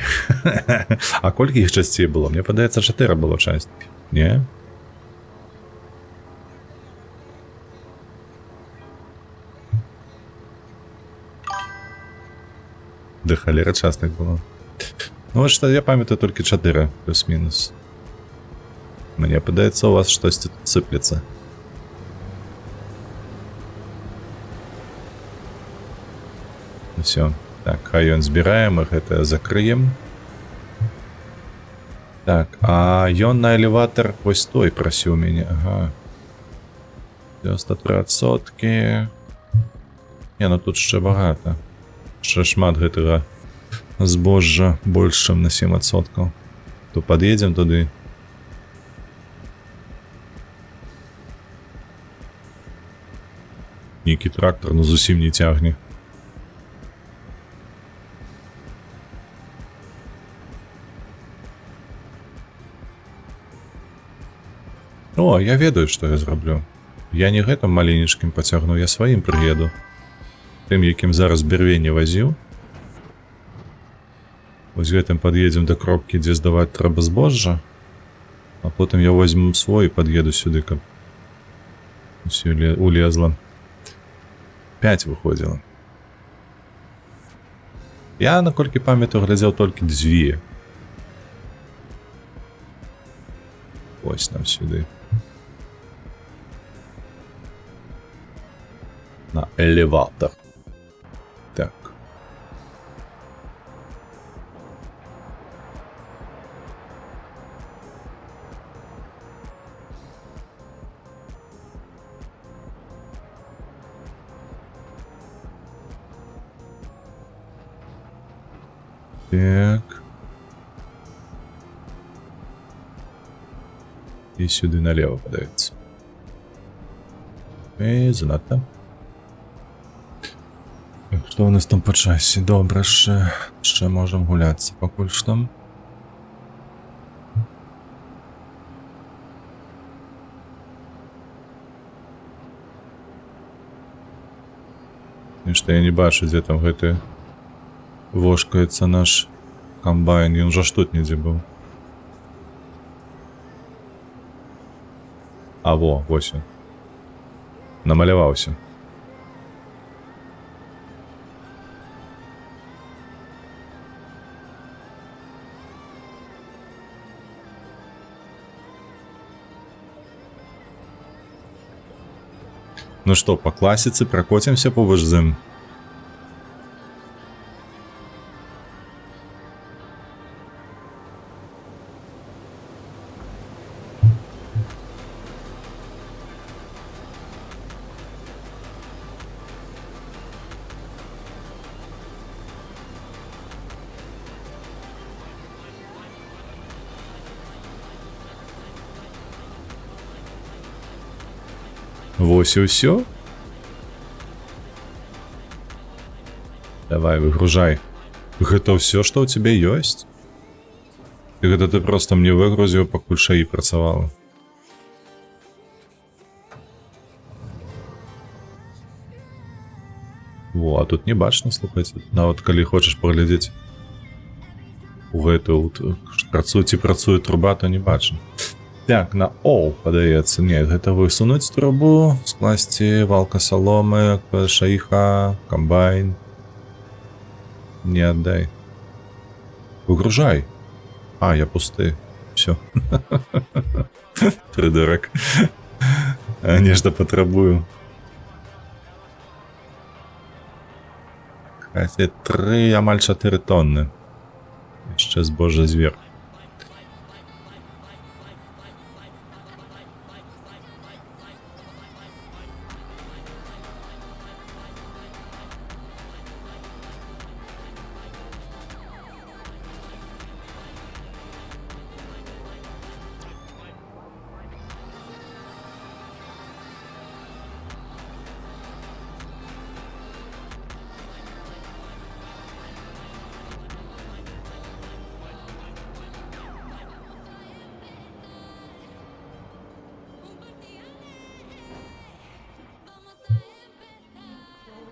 А колькі іх часцей было? Мне падаецца, 4 было часць. Не? Да халера частых было. Ну вот что, я памятаю только 4, плюс-минус. Мне падаецца, у вас штосьці тут сыплецца. Все. Так, хай ён збіраем, мы гэта закрыем. Так, а ён на элеватор вось той прасіў мяне. Ага. 93%. Не, ну тут ще багато. Ще шмат гэтага збожжа больш, чым на 7%. То пад'едзем туды. Нейкі трактор, ну зусім не цягне. О, я ведаю, што я зраблю. Я не гэтым маленечкім пацягну, я сваім прыеду. Тым, якім зараз бярвенне вазіў. Вось гэтым пад'едзем да кропкі, дзе здаваць трэба збожжа. А потым я возьму свой і пад'еду сюды, каб усё улезла. 5 выходзіла. Я, наколькі памятаю, глядзеў толькі 2. Ось нам сюды. На элеватор. Так. Так. І сюди налево подається. І занадто. Што у нас там по часі? Добре, ще можемо гулятися пакуль што. І што я не бачу, дзе там гэты вошкаецца наш комбайн, ён жа ж тут недзе быў. А во, вось ён. Намаляваўся. Ну што, па класіцы пракоцімся побач з ім. Вось і ўсё. Давай, выгружай. Гэта ўсё, што ў цябе ёсць? І гэта ты проста мне выгрузіў, пакуль шаі працавала. Во, а тут не бачна, слухайце. Нават калі хочаш паглядзець у гэту працуе труба, то не бачна. Так, на О, падаецца. Не, гэта высунуць трубу, скласці валка саломы, шаіха, камбайн. Не аддай. Выгружай. А, я пусты. Всё. Прыдурак. Нешта патрабую. Хаця 3, амаль 4 тонны. Яшчэ збожжа зверх.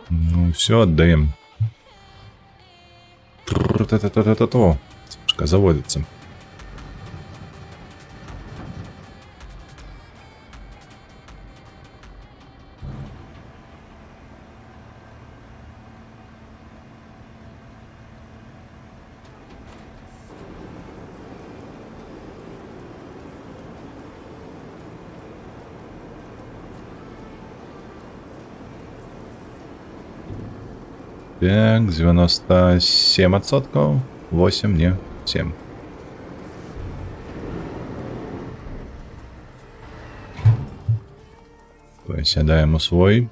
Ну, все, отдаем. Цепочка заводится. Так, 97%, 8, не, 7. Сядаем у свой.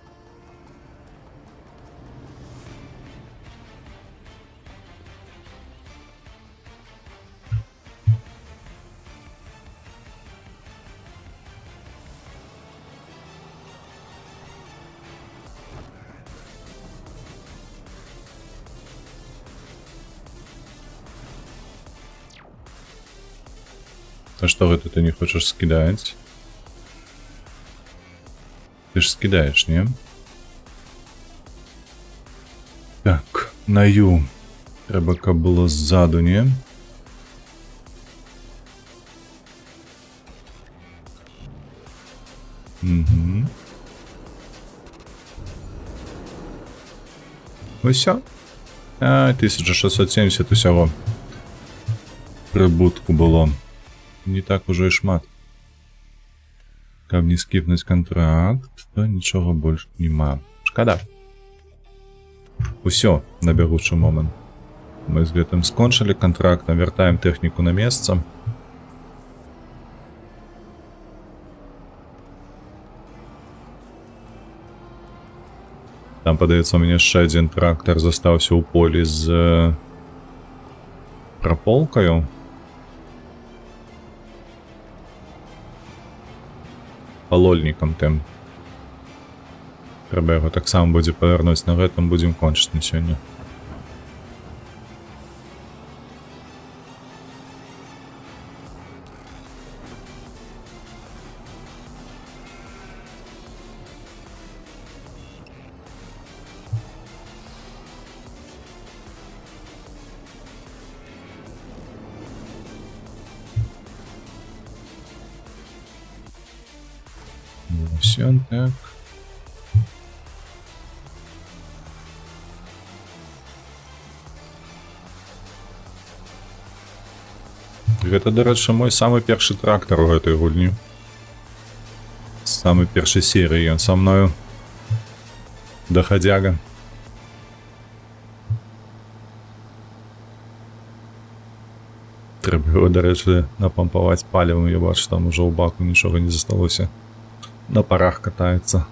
А что это ты не хочешь скидать? Ты ж скидаешь, не? Так, на Ю. Треба каб було ззаду, не? Угу. Ось. А, 1670 усього прибутку було. Не так уже і шмат. Каб не скіпнуць контракт, то нічого больше нема. Шкада. Усё, на бягучы момант. Мы з гэтым скончылі контракт, вяртаем тэхніку на месца. Там, падаецца, у мяне яшчэ адзін трактар застаўся ў полі з праполкаю. Палольнікам тым. Трэба яго таксама будзе павярнуць, на гэтым будзем кончыць на сёння. Все, так. Гэта, дарэчы, мой самы першы трактар у гэтай гульні. Самы першай серыі ён са мною доходяга. Трэба його, до речі, напампаваць палівам. Я бачу, там уже ў баку нічога не засталося. На парах катаецца.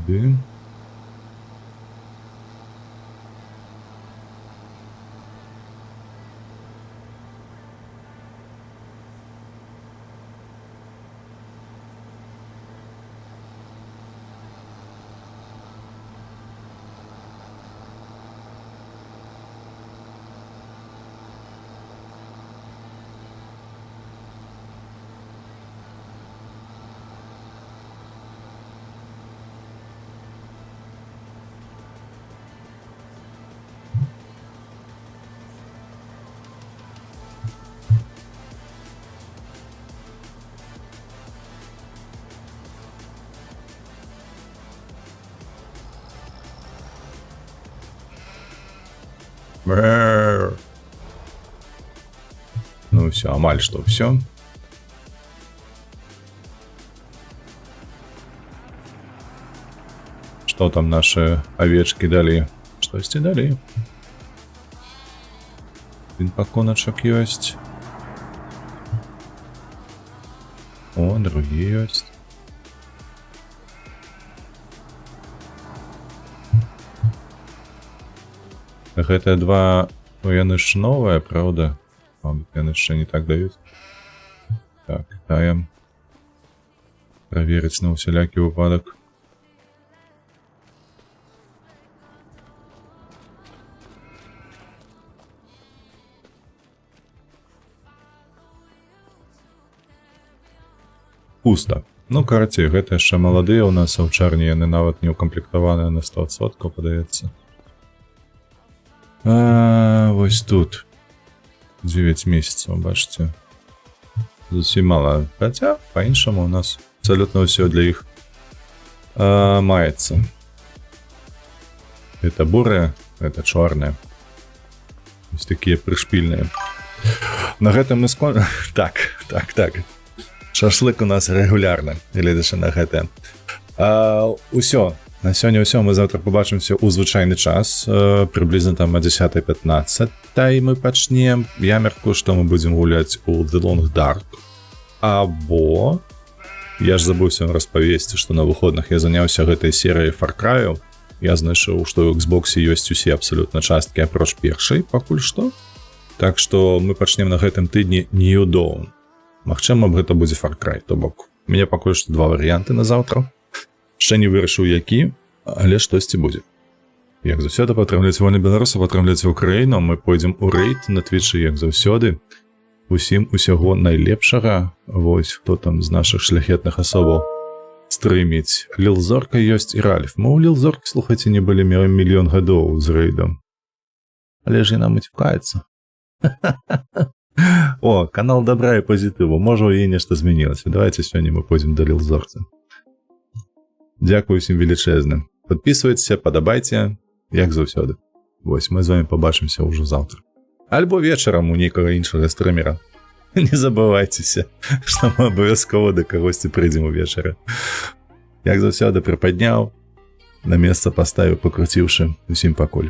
Дым. Ну все, амаль что все. Что там наши овечки дали? Штосьці дали. Один паконачок есть. О, другі есть. Гэта два... Яны ж новыя, правда? Яны яшчэ не так даюць. Так, даем. Праверыць на усялякі выпадак. Пуста. Ну, карацей, гэта яшчэ маладыя у нас аўчарні, яны нават не укамплектаваныя на 100%, падаецца. Вось тут 9 месяцаў, бачыце. Зусім мала. Хаця, па-іншаму у нас абсолютно ўсё для іх маецца. Это бурыя, это чорныя. Вось такія прышпільныя. На гэтым мы Так. Шашлык у нас регулярна, гледзячы на гэта. Усё. На сёння ўсё, мы завтра побачымся ў звычайны час, прыблізна там о 10:15 мы пачнем. Я мяркую, што мы будзем гуляць у The Long Dark. Або я ж забыўся вам распавесці, што на выходных я заняўся гэтай серыяй Far Cry. Я знайшоў, што ў Xbox ёсць усе абсалютна часткі апроч першай пакуль што. Так што мы пачнем на гэтым тыдні New Dawn. Магчыма, гэта будзе Far Cry, то бок. У мяне пакуль што два варыянты на заўтра. Ще не вирішив, які, але штосьці будзе. Як заўсёды, падтрымлівайце вольных беларусаў, падтрымлівайце Украіну, мы пойдзем у рэйд на твічы, як заўсёды. Усім усяго найлепшага. Вось, хто там з нашых шляхетных асобаў стрыміць. Лілзорка ёсць і Ральф. Мы ў Лілзоркі, слухайце, не былі мільён гадоў з рэйдам. Але ж яна мацюкаецца. О, канал добра і пазітыву. Можа, у яе нешта змянілася. Давайте сёння мы пойдзем да Лілзорцы. Дзякую усім велічэзным. Подписывайтеся, падабайце, як заўсёды. Вось, мы з вами побачымся ўжо заўтра. Альбо вечарам у нейкага іншага стрымера. Не забывайцеся, што мы абавязкова да кагосьці прыйдзем увечары. Як заўсёды прыпадняў, на месца паставіў, пакруціўшы. Усім пакуль.